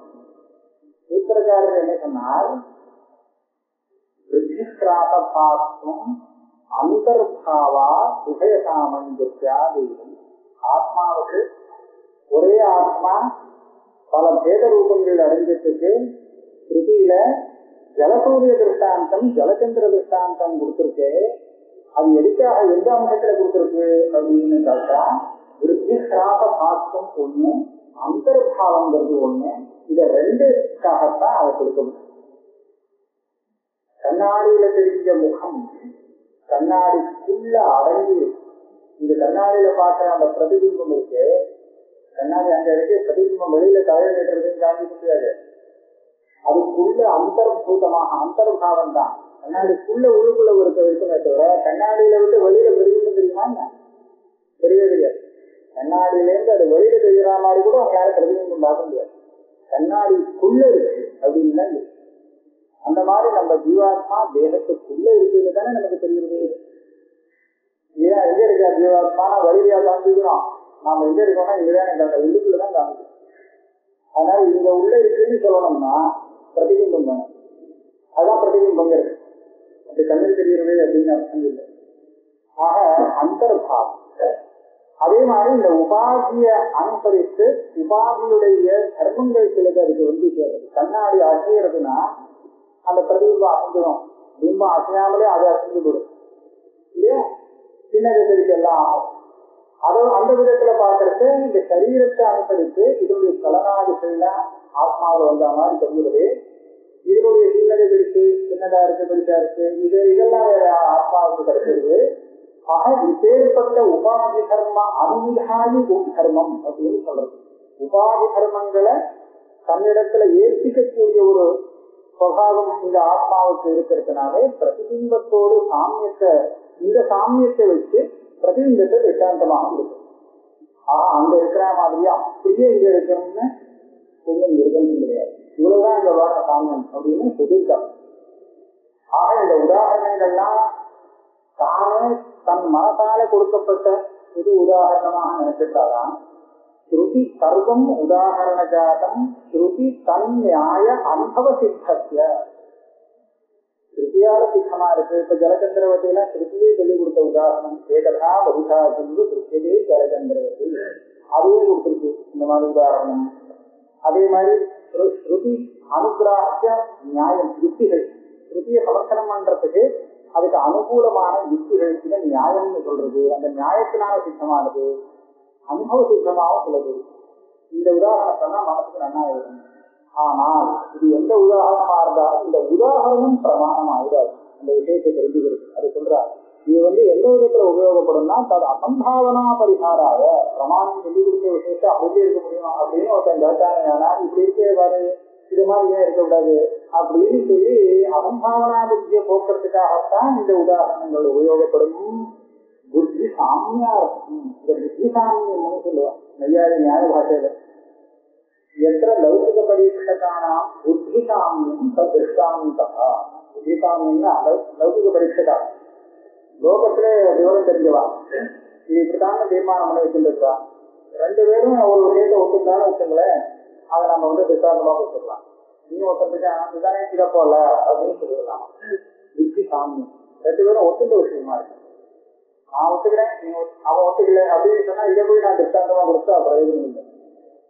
சூத்திரக்காரர் என்ன சொன்னால், அந்தர்பாவா உபய சாமஞ்சா தெய்வம். ஆத்மாவுக்கு ஒரே ஆத்மா பல பேத ரூபங்கள் அடைஞ்சதுக்கு ஸ்ருதியில ஜலசூரிய திருஷ்டாந்தம் ஜலச்சந்திர திருஷ்டாந்தம் கொடுத்திருக்கு. அது எதுக்காக எந்த அம்சத்துல கொடுத்திருக்கு அப்படின்னு கேட்டா, விருத்திகிராச பாசம் ஒண்ணு, அந்தர்பாவங்கிறது ஒண்ணு. இத ரெண்டுக்காகத்தான் அதை கொடுக்க முடியும். கண்ணாடியில தெரிஞ்ச முகம் கண்ணாடிக்குள்ள அடங்கி, இந்த கண்ணாடியில பார்க்கிற அந்த பிரதிபிம்பம் இருக்கு, கண்ணாடி அங்க இருக்கு, பிரதிபிம்பம் வெளியில தவறுன்றதுன்னு காண்பி முடியாது. அதுக்குள்ள அந்தர்பூதமாக அந்தர்பாவம் தான். கண்ணாடிக்குள்ள உள்ளுக்குள்ள இருக்குமே தவிர கண்ணாடியில விட்டு வெளியில பிரதிபிம்பம் தெரியுமா? தெரியவே தெரியாது. கண்ணாடியில இருந்து அது வெளியில தெரிகிற மாதிரி கூட அவங்களால பிரதிபிம்பம் பார்க்க முடியாது. கண்ணாடிக்குள்ள இருக்கு அப்படின்னு தான் இருக்கு. அந்த மாதிரி நம்ம ஜீவாத்மா தேகத்துக்குள்ள இருக்குன்னு தானே நமக்கு தெரியுது. ஏன் எங்க இருக்கா ஜீவாத்மா? வழியா காமிக்கிறோம். நாம எங்க இருக்கோம்னா இங்கதான் உள்ளுக்குள்ளதான் காமிக்கிறோம். அதனால இங்க உள்ள இருக்குன்னு சொல்லணும்னா பிரதிபிம்பம் வேணும். அதுதான் பிரதிபிம்பம் இருக்கு. அப்படி கண்ணில் தெரிகிறது அப்படின்னு அர்த்தம் இல்லை. ஆக அந்தர்பாவம். அதே மாதிரி இந்த உபாதியை அனுசரித்து உபாதியுடைய தர்மங்கள் சிலது அதுக்கு சேருது. கண்ணாடி அசைகிறதுனா அந்த பிரதிபிம்பம் அசைஞ்சிடும். பிம்பம் அசையாமலே அதை அசைஞ்சு விடும் இல்லையா? சின்னது தெரிவிக்கலாம் ஆகும். அந்த விதத்துல பார்க்கறது இந்த சரீரத்தை அனுசரித்து இதனுடைய கலனாதிகள்லாம் ஆத்மாவில் வந்த மாதிரி தெரிகிறது. இதனுடைய சின்னதை பிடிச்சு சின்னதா இருக்கு பெருசா இருக்கு இதெல்லாம் வேற ஆத்மாவுக்கு கிடைக்கிறது. ஆக இப்பேற்பட்ட உபாதி தர்ம அனுவிதாயி தர்மம் அப்படின்னு சொல்றது. உபாதி தர்மங்களை தன்னிடத்துல ஏற்பிக்கக்கூடிய ஒரு சுபாவம் இந்த ஆத்மாவுக்கு இருக்கிறதுனாலே பிரதிபிம்பத்தோடு சாமியத்தை இந்த சாமியத்தை வச்சு பிரதிபிம்பத்தை திட்டாந்தமாக இருக்கும். அங்க இருக்கிற மாதிரியா அப்படியே இங்க இருக்கணும்னு ஒன்றும் இருக்கணும் கிடையாது. இவ்வளவுதான் இந்த வார சாமியம் அப்படின்னு சொல்லியிருக்காங்க. ஆக இந்த உதாரணங்கள்லாம் தானே தன் மனசால கொடுக்கப்பட்ட புது உதாரணமாக நினைச்சிட்டாதான் ஸ்ருதி சர்வம் உதாரண ஜாதம் ஸ்ருதி தன் நியாய அனுபவ சித்தத்திய ஸ்ருதியால சித்தமா இருக்கு. இப்ப ஜலச்சந்திரவதியில ஸ்ருதியே சொல்லிக் கொடுத்த உதாரணம் ஏகதா பகுதா சொல்லு ஸ்ருத்தியே ஜலச்சந்திரவதி அதுவே கொடுத்துருக்கு இந்த மாதிரி உதாரணம். அதே மாதிரி ஸ்ருதி அனுகிராஹ்ய நியாயம் யுக்திகள் ஸ்ருதியை சமர்த்தனம் பண்றதுக்கு அதுக்கு அனுகூலமான யுக்திகள் இதை நியாயம்னு சொல்றது. அந்த நியாயத்தினால சித்தமானது அனுபவ சித்தமாகவும் சொல்லுது. இந்த உதாரணத்தை மனசுக்கு நன்னா இருக்கணும். ஆனால் இது எந்த உதாரணமா இருந்தாலும் இந்த உதாரணம் பிரமாணம் ஆயிடாது. அந்த விஷயத்தை தெரிஞ்சுக்கிறது அது சொல்றாரு. இது எந்த விதத்துல உபயோகப்படும்னா அது அசம்பாவனா பரிகாராக பிரமாணம் சொல்லி கொடுத்த விஷயத்தை அப்படி இருக்க முடியும் அப்படின்னு ஒருத்தன் கேட்டாங்கன்னா இப்படி இருக்கே பாரு இது மாதிரி ஏன் இருக்கக்கூடாது அப்படின்னு சொல்லி அசம்பாவனா புத்தியை போக்குறதுக்காகத்தான் இந்த உதாரணங்கள் உபயோகப்படும். புத்தி சாமியா இருக்கும். இந்த புத்தி சாமியம் சொல்லுவான் நையாரி நியாய பாஷையில. எத்த லௌகிக பரீட்சகானா புத்தி சாமியம் திருஷ்டாந்தா. புத்தி சாமியம்னா லௌகிக பரீட்சகா லோகத்திலே விவரம் தெரிஞ்சவா இது இப்படித்தான தீர்மானம் பண்ணி வச்சுருக்கா. ரெண்டு பேரும் ஒரு விஷயத்தை ஒத்துந்தாலும் வச்சுங்களேன் அதை நம்ம விசாரணமா வச்சுக்கலாம். நீங்க ஒருத்தருக்கு இதுதானே இதை போல அப்படின்னு சொல்லிடலாம். புத்தி சாமியம் ரெண்டு பேரும் ஒத்துந்த விஷயமா இருக்கு. நான் ஒத்துக்கிறேன் நீங்க அவன் ஒத்துக்கல அப்படின்னு சொன்னா இதை போய் நான் திருஷ்டாந்தமா கொடுத்தா பிரயோஜனம் இல்லை.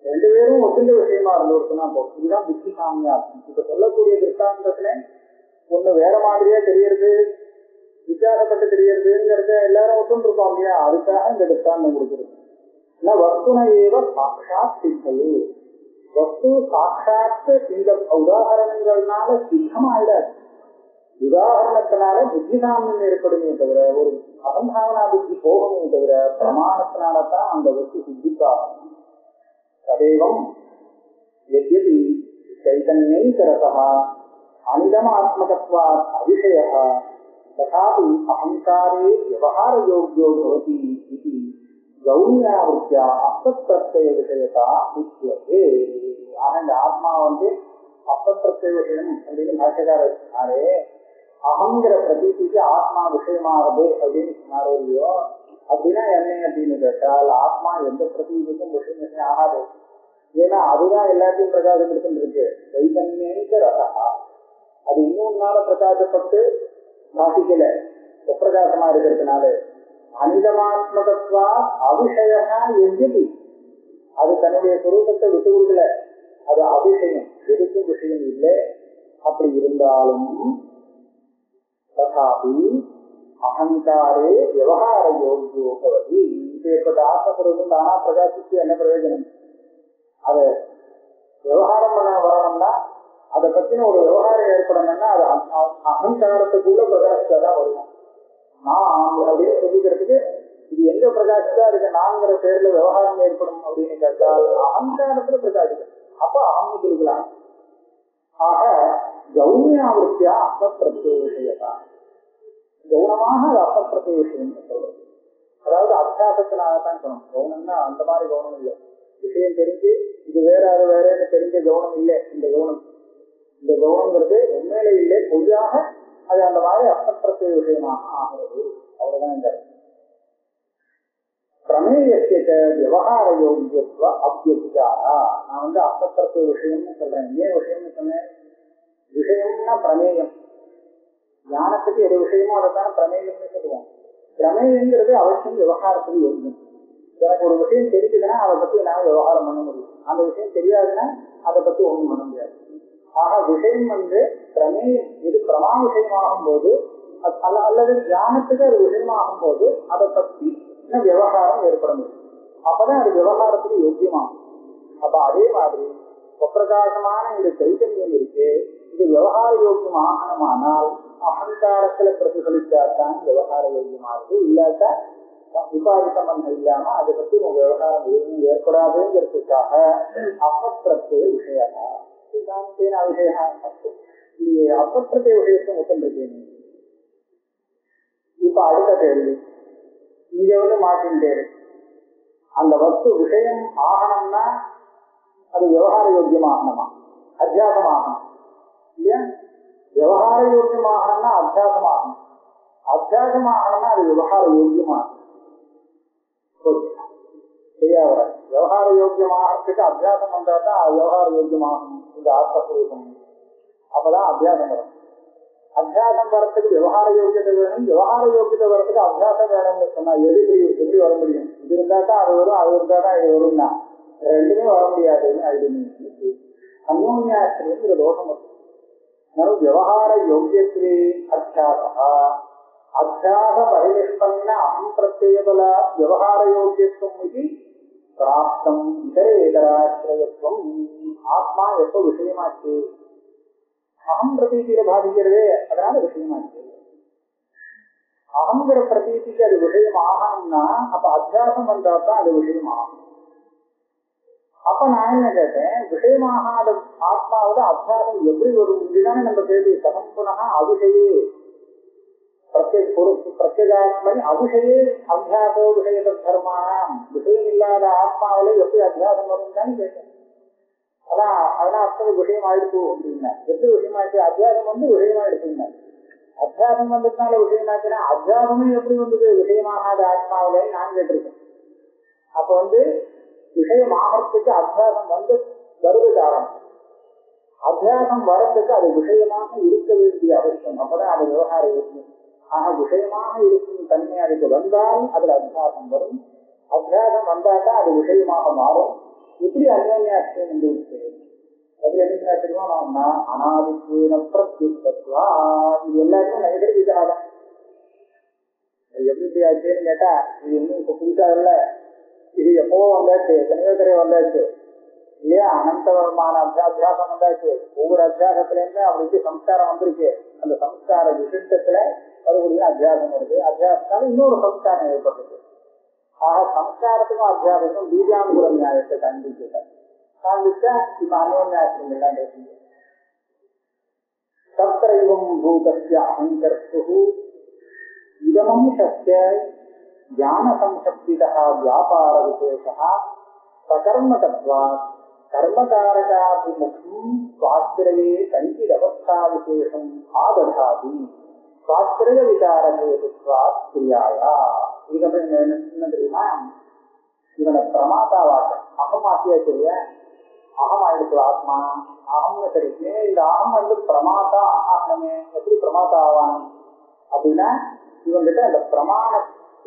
ரெண்டு பேரும் ஒத்துந்த விஷயமா இருந்து சொன்னா போதும். இதுதான் புத்தி சாமியா இருக்கும். இப்ப சொல்லக்கூடிய திருஷ்டாந்தத்துல ஒண்ணு வேற மாதிரியா தெரியறது வித்தியாசப்பட்டு தெரியறதுங்கிறத எல்லாரும் ஒத்துன்னு இருக்கோம் இல்லையா? அதுக்காக இந்த திருஷ்டாந்தம் கொடுக்குறது. வஸ்துன ஏவ சாட்சாத் சித்தையே. வஸ்து சாட்சாத்து இந்த உதாரணங்கள்னால சித்தமாயிடாது. உதாரணத்தினால புத்திசாமியம் ஏற்படுமே தவிர, ஒரு அசம்பாவனா புத்தி போகமே தவிர, பிரமாணத்தினால்தான் அந்த வஸ்து சித்திக்காகும். ததேவம் யத்யபி சைதன்யைகரதः அனிதமாத்மகத்வாத் அவிஷயः ததாபி அஹங்காரே விவகாரயோக்யோ பவதி இதி கௌண்யாவிருத்தியா அசத்பிரத்யய விஷயத்தா உச்யதே. ஆனா இந்த ஆத்மா அசத்பிரத்யய விஷயம் அப்படின்னு பாஷகாரர் சொன்னாரே, அகங்கிற பிரதீதிக்கு ஆத்மா விஷயமாகுது அப்படின்னு சொன்னாரோ இல்லையோ, அப்படின்னா என்ன அப்படின்னு கேட்டால் ஆத்மா எந்த பிரதீதிக்கும் விஷயம் ஆகாது. ஏன்னா அதுதான் எல்லாத்தையும் பிரகாசப்படுத்திட்டு இருக்கு. சைதன்யங்க ரசா அது இன்னொன்னால பிரகாசப்பட்டு பாசிக்கல, பிரகாசமா இருக்கிறதுனால. அனிதமாத்மகத்வா அவிஷயா எங்கி அது தன்னுடைய சுரூபத்தை விட்டு கொடுக்கல, அது அபிஷயம், எதுக்கும் விஷயம் இல்லை. அப்படி இருந்தாலும் ததாபி அகங்காரே விவகார யோகியோ பவதி. இப்பேற்பட்ட ஆத்மஸ்வரூபம் தானா பிரகாசிச்சு என்ன பிரயோஜனம்? அதை விவகாரம் பண்ண வரணும்னா, அதை பத்தின ஒரு விவகாரம் ஏற்படணும்னா அது அகங்காரத்துக்குள்ள பிரகாசிச்சாதான் வரும். நான் அப்படின்னு சொல்லிக்கிறதுக்கு இது எங்க பிரகாசிச்சா அதுக்கு நான்கிற பேர்ல விவகாரம் ஏற்படும் அப்படின்னு கேட்டால் அகங்காரத்துல பிரகாசிக்கும். அப்ப அகங்கு கொடுக்கலாம். ஆக கௌண்யாவிருத்தியா அசப்பிரத்ய விஷயத்தான், கௌனமாக அது அசப்பிரத்ய விஷயம் சொல்றது. அதாவது அத்தியாசத்தினால்தான் சொல்லணும். கௌனம்னா அந்த மாதிரி கௌனம் இல்லை, விஷயம் தெரிஞ்சு இது வேற அது வேறன்னு தெரிஞ்ச கௌனம் இல்லை. இந்த கௌனம்ங்கிறது உண்மையில இல்லை, பொய்யாக அது அந்த மாதிரி அசப்பிரத்ய விஷயமாக ஆகிறது. அவ்வளவுதான் இந்த பிரமேயத்திய விவகார யோகியத்துவ அபியதிகாரா. நான் அசப்பிரத்ய விஷயம்னு சொல்றேன். ஏன் விஷயம்னு சொன்னேன்? விஷயம்னா பிரமேயம். ஞானத்துக்கு எது விஷயமோ அதைத்தான பிரமேயம்னு சொல்லுவோம். பிரமேயங்கிறது அவசியம் விவகாரத்துக்கு யோகியம். எனக்கு ஒரு விஷயம் தெரிஞ்சுதுன்னா அதை பத்தி என்னால விவகாரம் பண்ண முடியும். அந்த விஷயம் தெரியாதுன்னா அதை பத்தி ஒண்ணும் பண்ண முடியாது. ஆக விஷயம் பிரமேயம் இது பிரமா விஷயமாகும் போது அல்லது ஞானத்துக்கு அது விஷயமாகும் போது அதை பத்தி விவகாரம் ஏற்பட முடியும். அப்பதான் அது விவகாரத்துக்கு யோக்கியமாகும். அப்ப அதே மாதிரி பிரகாசமான இந்த சைத்தன்யம் இருக்கு, இது விவகார யோக்கியம் ஆகணுமானால் அகங்காரத்துல பிரதிபலிச்சாதான் விவகார யோக்கியமாகுது. இல்லாட்டா உபாதி சம்பந்தம் இல்லாம அதை பத்தி உங்க விவகாரம் எதுவும் ஏற்படாதுங்கிறதுக்காக அசப்பிரத்ய விஷயம் அசப்பிரத்ய விஷயத்தை மொத்தம் இருக்கீங்க. இப்ப அடுத்த கேள்வி இங்க மாட்டின்டேரு. அந்த வஸ்து விஷயம் ஆகணும்னா அது விவகார யோக்கியம் ஆகணுமா, அத்தியாசம் ஆகணும் இல்லையா? விவகார யோக்கியம் ஆகணும்னா அத்தியாசம் ஆகணும், அத்தியாசம் ஆகணும்னா அது விவகார யோக்கியமாகும். சரியா வராது. விவகார யோக்கியமாகறதுக்கு அத்தியாசம் வந்தாதான் அது விவகார யோக்கியமாகும். இந்த ஆத்மஸ்வரூபம் அப்பதான் அத்தியாசம் வரும். அத்தியாசம் வரத்துக்கு விவகார யோக்கியத்தை வேணும், விவகார யோக்கியத்தை வரத்துக்கு அத்தியாசம் வேணும்னு சொன்னா எப்படி வர முடியும்? இது இருந்தாதான் அது வரும், அது இருந்தாதான் இது வரும்னா ரெண்டுமே வர முடியாதுன்னு ஆயிடுச்சு. அந்யோன்யாசிரியங்கிற தோஷம் வரும். விவகார யோக்கியத்திலே அத்தியாசா அத்தியாச பரிநிஷ்பன்ன அகம் பிரத்யேகபல விவகார யோக்கியத்துவம் இது பிராப்தம் இதரேதராசிரயத்துவம். ஆத்மா எப்ப விஷயமாச்சு? அகம் பிரதீதியில பாதிக்கிறதே, அதனால விஷயமாச்சு. அகங்கிற பிரதீதிக்கு அது விஷயம் ஆகணும்னா அப்ப அத்தியாசம் வந்தாதான் அது விஷயம் ஆகும். அப்ப நான் என்ன கேட்டேன், விஷயமாகாத ஆத்மாவோட அத்தியாசம் எப்படி வரும்? இதுதானே நம்ம கேள்வி. சமம்புனா அபிஷயே பிரத்யேகாத்மனி அபிஷயே அத்தியாசோ விஷய தர்மானம். விஷயம் இல்லாத ஆத்மாவில எப்படி அத்தியாசம் வரும் தான் கேட்டேன். அதெல்லாம் அர்த்தம் விஷயம் ஆயிடுச்சு அப்படின்னா எப்படி விஷயமாயிடுச்சு? அத்தியாசம் விஷயமாயிடுச்சுன்னா அத்தியாசம் வந்ததுனால விஷயமாச்சுன்னா அத்தியாசமே எப்படி வந்தது விஷயமாகாத ஆத்மாவில நான் கேட்டிருக்கேன். அப்ப விஷயம் ஆகிறதுக்கு அத்தியாசம் வருது காரணம். அத்தியாசம் வரத்துக்கு அது விஷயமாக இருக்க வேண்டிய அவசியம். அப்பதான் அது விவகார யோக்கியம். ஆக விஷயமாக இருக்கும் தன்மை அதுக்கு வந்தால் அதுல அத்தியாசம் வரும். அத்தியாசம் வந்தாதான் அது விஷயமாக மாறும். எப்படி அந்யோன்யாசிரியம் என்று அதுல என்ன தெரியுமா? அனாதித்வேன பிரத்யுக்தத்வா. இது எல்லாருமே நைகரிக்காத எப்படி ஆச்சுன்னு கேட்டா இது இன்னும் இப்ப புதுசா இல்ல, இது எப்போ வந்தாச்சு, எத்தனையோ தடவை வந்தாச்சு. இல்லையா? அனந்தமான அத்தியாசம் வந்தாச்சு. ஒவ்வொரு அத்தியாசத்துல இருந்து அவருக்கு சம்ஸ்காரம் வந்திருக்கு. அந்த சம்ஸ்கார விசிஷ்டத்துல மறுபடியும் அத்தியாசம் வருது. அத்தியாசத்தால இன்னொரு சம்ஸ்காரம் ஏற்படுது. ஆக சம்ஸ்காரத்துக்கும் அத்தியாசத்துக்கும் பீஜாங்குல நியாயத்தை காண்பிச்சா இப்ப அந்யோன்யாசம் எல்லாம் பேசுங்க. தத்ரைவம் பூதஸ்ய அகங்கர்த்து இதமம் சஸ்ய ஞான சம்சப்திதः வியாபார விசேஷः சகர்மகத்வாத் கர்மகாரகாபிமுகம் ஸ்வாஸ்திரயே கஞ்சிதவஸ்தா விசேஷம் ஆததாதி ஸ்வாஸ்திரய விகாரகேதுத்வாத் கிரியாயா. இதுக்கப்புறம் என்ன தெரியுமா? இவனை பிரமாதாவாக்க அகமாக்கியா தெரிய அகம் ஆயிடுச்சு ஆத்மா அகம்னு தெரியுமே. இந்த அகம் பிரமாதா ஆகணுமே. எப்படி பிரமாதா ஆவான் அப்படின்னா இவங்கிட்ட அந்த பிரமாண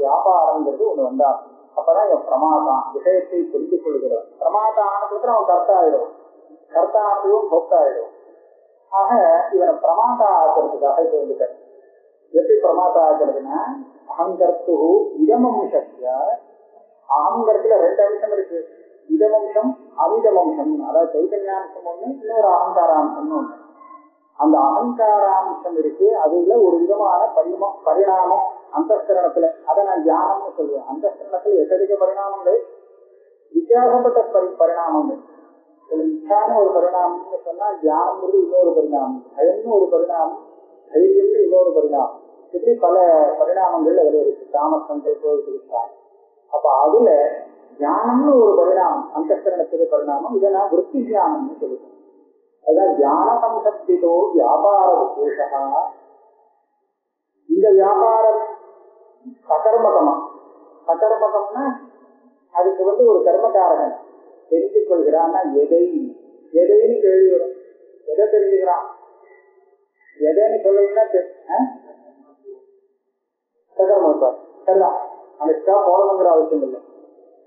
வியாபாரங்கிறது ஒண்ணு வந்தா அப்பதான் இவன் பிரமாதான் விஷயத்தை புரிந்து கொள்கிறான். பிரமாதா ஆனதுக்கு அவன் கர்த்தா ஆயிடுவான். கர்த்தா ஆனதும் போக்தா ஆயிடுவான். ஆக இவனை பிரமாதா ஆக்குறதுக்காக இது வந்துட்டார். எப்படி பிரமாதா ஆக்குறதுன்னா அகங்கர்த்து இதமம்சத்திய அகங்கரத்துல ரெண்டு அம்சம் இருக்கு. இதமம்சம் அமிதமம்சம். அதாவது சைதன்யாம்சம் ஒண்ணு, இன்னொரு அகங்காராம்சம் ஒண்ணு. அந்த அகங்காராம்சம் இருக்கு. அதுல ஒரு விதமான பரிணாமம் அந்தஸ்கரணத்துல. அதை நான் தியானம்னு சொல்லுவேன். அந்தஸ்கரணத்துல எத்தனைக்க பரிணாமங்கள், வித்தியாசப்பட்ட பரிணாமங்கள். இச்சான ஒரு பரிணாமம்னு சொன்னா தியானம்ங்கிறது இன்னொரு பரிணாமம், பயம்னு ஒரு பரிணாமம், தைரியம்னு இன்னொரு பரிணாமம். இப்படி பல பரிணாமங்கள் அதுல இருக்கு. தாமசங்கள் போயிருக்காங்க. அப்ப அதுல தியானம்னு ஒரு பரிணாமம், அந்தஸ்கரணத்துக்கு பரிணாமம். இதை நான் விருத்தி தியானம்னு சொல்லுவேன். அதான் தியான சம்சப்திதோ வியாபார விசேஷா. இந்த வியாபாரம் சகர்மகமா. சகர்மகம்னா அதுக்கு ஒரு கர்மகாரகன் தெரிந்து கொள்கிறான்னா எதைன்னு கேள்வி வரும். எதை தெரிஞ்சுக்கிறான்? எதைன்னு சொல்லணும்னா சகர்மத்வா சரிதான். அதுக்கா போடணுங்கிற அவசியம் இல்லை.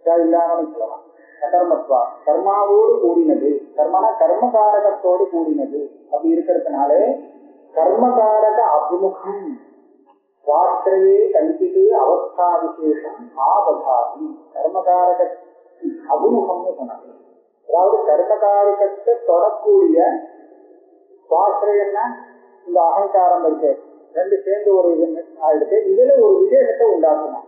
இல்லாமனு சொல்லலாம். சகர்மத்வா கர்மாவோடு கூடினது. கர்மனா கர்மகாரகத்தோடு கூடினது. அப்படி இருக்கிறதுனாலே கர்மகாரக அபிமுகம் வாஸ்திரையே கல்பித்து அவஸ்தா விசேஷம் ஆபதாதி. கர்மகாரக அபிமுகம்னு சொன்னாங்க. அதாவது கர்மகாரகத்தை தொடக்கூடிய வாஸ்திரையன்னா இந்த அகங்காரம் இருக்கு. ரெண்டு சேர்ந்து ஒரு இது ஆயிடுச்சு. இதுல ஒரு விசேஷத்தை உண்டாக்கணும்.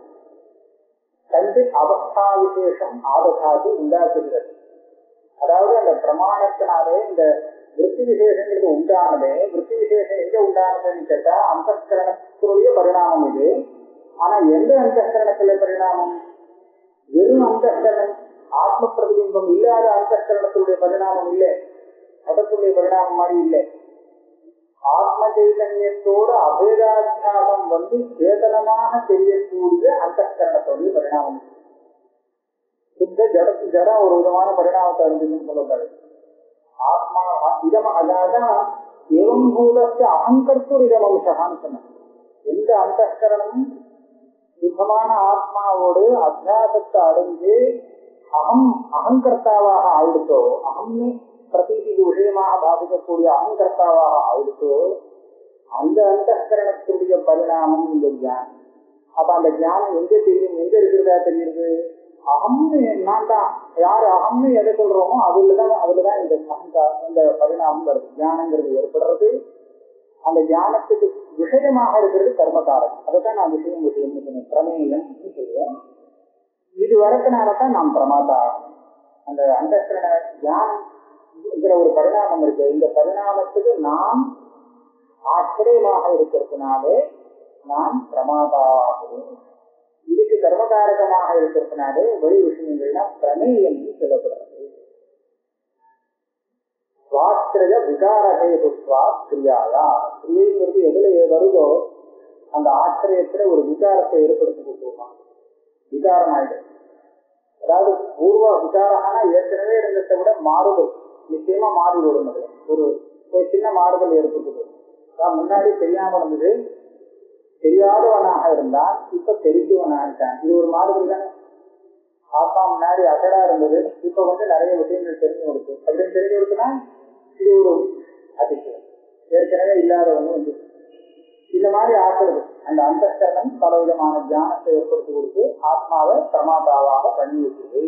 கல்வி அவஸ்தா விசேஷம் ஆபதாதி உண்டாக்குகிறது. அதாவது அந்த பிரமாணத்தினாலே இந்த விருத்தி விசேஷங்களுக்கு உண்டானதே. விருத்தி விசேஷம் எங்க உண்டானதுன்னு கேட்டா அந்தஸ்கரணத்துடைய பரிணாமம் இது. ஆனா எந்த அந்தஸ்கரணத்துல பரிணாமம்? வெறும் அந்தஸ்கரணம், ஆத்ம பிரதிபிம்பம் இல்லாத அந்தஸ்கரணத்துடைய பரிணாமம் இல்லை. அதற்குடைய பரிணாமம் மாதிரி இல்லை. ஆத்ம சைதன்யத்தோடு அபேதாத்தியாசம் சேதனமாக தெரியக்கூடிய அந்தஸ்கரணத்தோடைய பரிணாமம். சுத்த ஜடம் ஒரு விதமான பரிணாமத்தை அறிஞ்சுன்னு சொல்லக்கூடாது. ஆத்மா இதம். அதான் ஏவம் பூதஸ்ய அகங்கர்த்து இதமம்சகான்னு சொன்னாங்க. எந்த அந்தஸ்கரணம் சுத்தமான ஆத்மாவோடு அத்தியாசத்தை அடைஞ்சு அகங்கர்த்தாவாக ஆயிடுத்தோ, அகம்னு பிரதீதிக்கு விஷயமாக பாதிக்கக்கூடிய அகங்கர்த்தாவாக ஆயிடுத்தோ, அந்த அந்தஸ்கரணத்துடைய பரிணாமம் இந்த தியானம். அப்ப அந்த தியானம் எங்க தெரியும்? எங்க இருக்கிறதா தெரியுது? அகம்னு நான் தான். யாரு அகம்னு எதை சொல்றோமோ அதுலதான் இந்த பரிணாமம் வருது. தியானங்கிறது ஏற்படுறது. அந்த தியானத்துக்கு விஷயமாக இருக்கிறது கர்மகாரம். அதைத்தான் நான் விஷயம் பிரமேயம் சொல்லுவேன். இது வரத்தினாலதான் நாம் பிரமாதா. அந்த அந்தஸ்கரண தியானம் ஒரு பரிணாமம் இருக்கு. இந்த பரிணாமத்துக்கு நாம் ஆச்சரியமாக இருக்கிறதுனாலே நான் பிரமாதாவாகிறேன். இதுக்கு கர்மகாரகமாக இருக்கிறதுனாலே வெளி விஷயங்கள்லாம் பிரமேயம் சொல்லப்படுறது. சுவாஸ்திரய விகாரகேதுத்வா கிரியாயா. கிரியைங்கிறது எதுல வருதோ அந்த ஆச்சரியத்துல ஒரு விகாரத்தை ஏற்படுத்தி கொடுத்துருவான். விகாரம் ஆயிடும். அதாவது பூர்வ விகாரம்னா ஏற்கனவே இருந்ததை விட மாறுதல் நிச்சயமா மாறி வரும். ஒரு சின்ன மாறுதல் ஏற்படுது. முன்னாடி தெரியாம இருந்தது, தெரியாதவனாக இருந்தான், இப்ப தெரிஞ்சவனாகிட்டான். இது ஒரு மாறுதல் தானே. ஆத்மா முன்னாடி அசடா இருந்தது, இப்ப நிறைய விஷயங்கள் தெரிஞ்சு கொடுத்து அப்படின்னு தெரிஞ்சு கொடுத்தனா இது ஒரு அதிசயம். ஏற்கனவே இல்லாதவங்க இந்த மாதிரி ஆக்குறது. அந்த அந்தஸ்கரணம் பலவிதமான தியானத்தை ஏற்படுத்தி கொடுத்து ஆத்மாவை பிரமாதாவாக பண்ணி வைக்கிறது.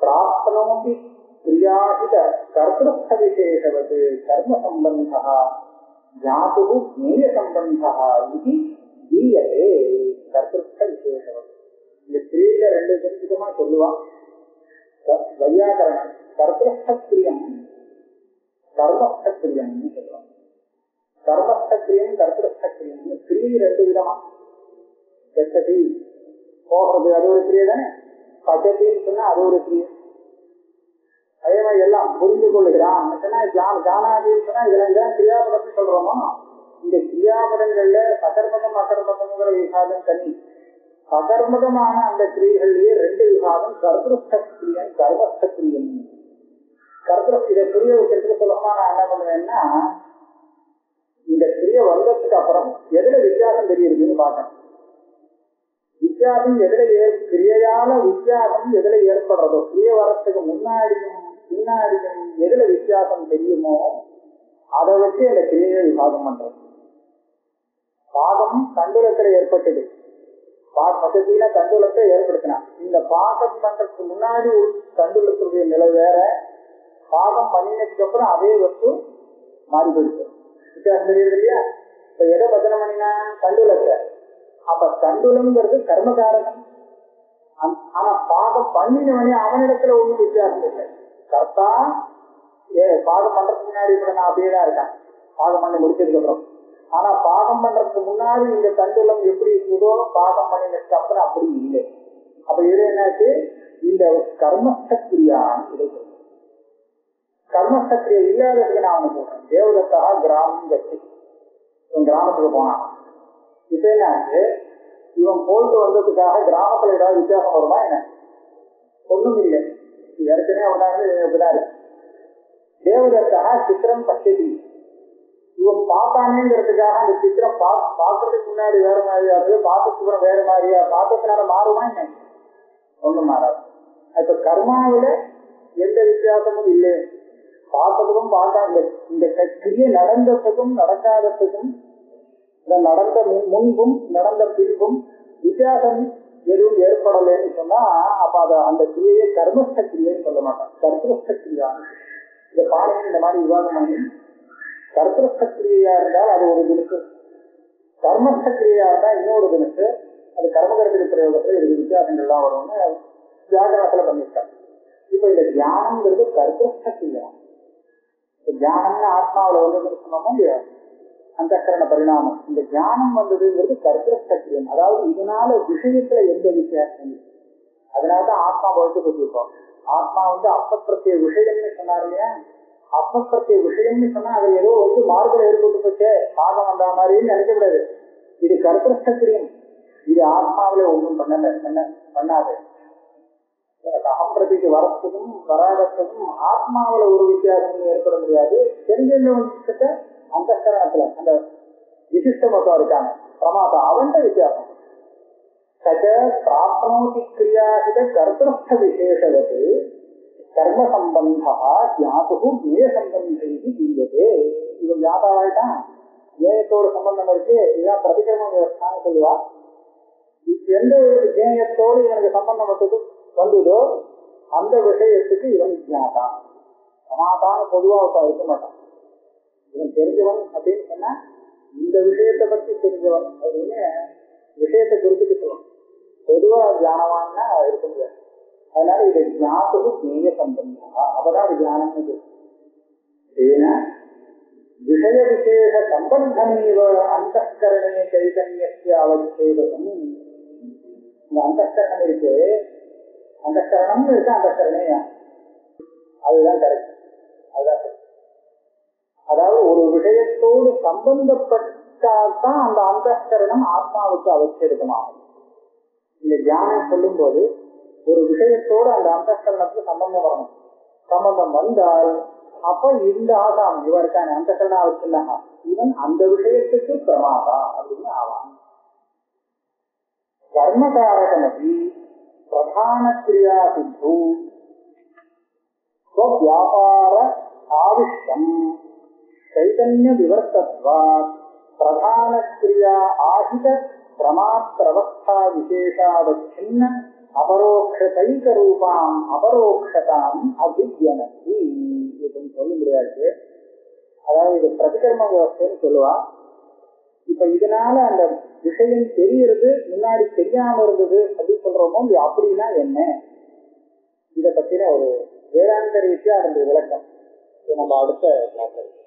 பிராப்னோபி கிரியாஹித கர்த்திருஷ்ட விசேஷவது கர்ம சம்பந்தா ஜாதுகு ஜேய சம்பந்தா இது தீயதே. கர்த்திருஷ்ட விசேஷவது இந்த கிரியையில ரெண்டு விதமா சொல்லுவான் வையாகரணன். கர்த்திருஷ்டக்கிரியம் கர்மஸ்தக்கிரியம்னு சொல்லுவாங்க. கர்மஸ்தக்கிரியம் கர்த்திருஷ்டக்கிரியம் கிரியை ரெண்டு விதமா. கச்சதி போகிறது அது ஒரு கிரியை தானே, பச்சத்தின்னு சொன்னா அது ஒரு கிரியை. அதே மாதிரி எல்லாம் புரிந்து கொள்ளுகிறான் ஜானாதின்னு சொன்னா இதெல்லாம் கிரியாபதம்னு சொல்றோமோ. இந்த கிரியாபதங்கள்ல சகர்மதம் அகர்மதம்ங்கிற விகாரம் தனி. சகர்மதமான அந்த கிரியைகள்லயே ரெண்டு விகாரம், கர்த்திருஷ்டக்கிரியம் கர்மஸ்தக்கிரியம். இதை புரிய வைக்கிறதுக்கு சொல்லமா நான் என்ன பண்ணுவேன்னா, இந்த கிரிய வந்ததுக்கு அப்புறம் எதுல வித்தியாசம் தெரியுதுன்னு பார்க்கணும். வித்தியாசம் எதுல கிரியையால வித்தியாசம் எதுல ஏற்படுறதோ, கிரிய வரத்துக்கு முன்னாடியும் பின்னாடியும் எதுல வித்தியாசம் தெரியுமோ அதை வச்சு அந்த கிரியை விபாகம் பண்றது. பாகம் தண்டுலத்துல ஏற்பட்டது, பசத்தில தண்டுலத்தை ஏற்படுத்தினான். இந்த பாகம் பண்றதுக்கு முன்னாடி ஒரு தண்டுலத்துடைய நிலை வேற, பாகம் பண்ணினதுக்கு அப்புறம் அதே வஸ்து மாறி போயிடுச்சு. வித்தியாசம் தெரியுது இல்லையா? இப்ப எதை பஜனை பண்ணினா தண்டுலத்தை, அப்ப தண்டுலம்ங்கிறது கர்மகாரகம். ஆனா பாகம் பண்ணினவனே அவனிடத்துல ஒண்ணும் வித்தியாசம் இல்லை. கர்த்தா பாகம் பண்றதுக்கு முன்னாடி கூட நான் அப்படியே தான் இருக்கேன் பாகம் பண்ணி முடிச்சதுக்கு அப்புறம். ஆனா பாகம் பண்றதுக்கு முன்னாடி இந்த தண்டுலம் எப்படி இருக்குதோ பாகம் பண்ணினதுக்கு அப்புறம் அப்படி இல்லை. அப்ப இது என்னாச்சு, இந்த கர்மஸ்தக்கிரியான்னு கிடைக்கும். கர்மஸ்தக்கிரியை இல்லாததுக்கு நான் அவனுக்கு சொல்றேன். தேவதத்தா கிராமம் கட்சி இவன் கிராமத்துக்கு போனான். இப்ப என்னாச்சு, இவன் போயிட்டு வந்ததுக்காக கிராமத்துல ஏதாவது வித்தியாசம் வருமா என்ன? ஒண்ணும் இல்லை, ஏற்கனவே அவனால. தேவதத்தா சித்திரம் பச்சதி, இவன் பார்த்தானேங்கிறதுக்காக அந்த சித்திரம் பார்க்கறதுக்கு முன்னாடி வேற மாதிரியா இருக்கு, பார்த்ததுக்கு வேற மாதிரியா, பார்த்ததுனால மாறுமா என்ன? ஒண்ணும் மாறாது. இப்ப கர்மாவில எந்த வித்தியாசமும் இல்லை. பார்த்ததுக்கும் பார்த்தாங்க, இந்த கிரியை நடந்ததுக்கும் நடக்காததுக்கும், நடந்த முன்பும் நடந்த பின்பும் வித்தியாசம் எதுவும் ஏற்படலைன்னு சொன்னா அப்ப அத அந்த கிரியையை கர்மஸ்த கிரியைன்னு சொல்ல மாட்டான், கர்த்திருஷ்ட கிரியா. இந்த பானையை இந்த மாதிரி விவாதம் பண்ணி கர்த்திருஷ்ட கிரியையா இருந்தால் அது ஒரு தினத்து, கர்மஸ்த கிரியா இருந்தா இன்னொரு தினத்து. அது கர்மகர்த்திரி பிரயோகத்துல இது வித்தியாசங்கள்லாம் வரும்னு வியாகரணத்துல பண்ணிட்டாங்க. இப்ப இந்த தியானம்ங்கிறது கர்த்திருஷ்ட கிரியா. தியானம்னு ஆத்மாவில வந்து சொன்னோமோ இல்லையா, அந்த கரண பரிணாமம். இந்த தியானம் வந்ததுங்கிறது கர்த்திருஷ்ட கிரியம். அதாவது இதனால விஷயத்துல எந்த வித்தியாசம் இல்லை. அதனாலதான் ஆத்மா பகுத்து கொடுத்துருக்கோம். ஆத்மா வந்து அப்பப்பிரத்திய விஷயம்னு சொன்னார் இல்லையா, அப்பப்பிரத்திய விஷயம்னு சொன்னா அது ஏதோ வந்து மார்பில் ஏற்பட்டு போச்சே பாகம் வந்த மாதிரின்னு நினைக்கக்கூடாது. இது கர்த்திருஷ்ட கிரியம். இது ஆத்மாவில ஒன்றும் பண்ணாது. அகப்பிரதிக்கு வரத்துக்கும் வராதத்துக்கும் ஆத்மாவில ஒரு வித்தியாசம் ஏற்பட முடியாது. தெரிஞ்சவங்கிட்ட அந்த கரணத்துல அந்த விசிஷ்ட மொத்தம் இருக்காங்க பிரமாதா, அவன் வித்தியாசம். பிராப்னோதி கிரியாஹித கர்த்திருஷ்ட விசேஷவது கர்ம சம்பந்தா ஜாதுகு ஜேய சம்பந்தை தீயதே. இது ஜாதாவாயிட்டான், ஜேயத்தோடு சம்பந்தம் இருக்கு. இதுதான் பிரதிகிரமம் விவஸ்தான்னு சொல்லுவா. எந்த ஒரு ஜேயத்தோடு இவனுக்கு சம்பந்தம் வந்ததோ அந்த விஷயத்துக்கு இவன் ஜாதா. சமாதான பொதுவாக இருக்க மாட்டான். இவன் தெரிஞ்சவன் அப்படின்னு சொன்னா இந்த விஷயத்தை பற்றி தெரிஞ்சவன் அப்படின்னு விஷயத்தை குறிப்பிட்டு சொல்லணும். பொதுவா தியானவான்னா இருக்க முடியாது. அதனால இது ஜாத்துக்கு ஜேய சம்பந்தா, அப்பதான் அது தியானம். ஏன்னா விஷய விசேஷ சம்பந்தமேவ அந்தఃகரணே சைதன்யஸ்ய அவச்சேதம். இந்த அந்தःகரணம் இருக்கு, அந்தःகரணம் இருக்கு, அந்தःகரணே அதுதான் கரெக்ட். அதுதான் அதாவது ஒரு விஷயத்தோடு சம்பந்தப்பட்டால்தான் அந்த அந்தःகரணம் ஆத்மாவுக்கு அவச்சேதமாகும். இந்த தியானம் சொல்லும் போது ஒரு விஷயத்தோடு அந்த அந்தःகரணத்துக்கு சம்பந்தம் வரணும். சம்பந்தம் வந்தால் அப்ப இந்த ஆகாம் இவருக்கான அந்தःகரணம் அவசியம், இவன் அந்த விஷயத்துக்கு பிரமாதா அப்படின்னு ஆவான். கர்மகாரகமபி பிரதான கிரியா சித்து வியாபார ஆவிஷ்டம் சைதன்ய விவர்த்தத்வாத் பிரதான கிரியா ஆஹித பிரமாத்திரவஸ்தா விசேஷாவச்சின்ன அபரோக்ஷதைக ரூபாம் அபரோக்ஷதாம் அபித்யனதி சொல்ல முடியாது. அதாவது இது பிரதிகர்ம விவஸ்தைன்னு சொல்லுவா. இப்ப இதனால அந்த விஷயம் தெரியுறது முன்னாடி தெரியாம இருந்தது அப்படின்னு சொல்றோமோ, அப்படின்னா என்ன, இதை பத்தின ஒரு வேதாந்த ரீதியா அதனுடைய விளக்கம் நம்ம அடுத்த கிளாஸ்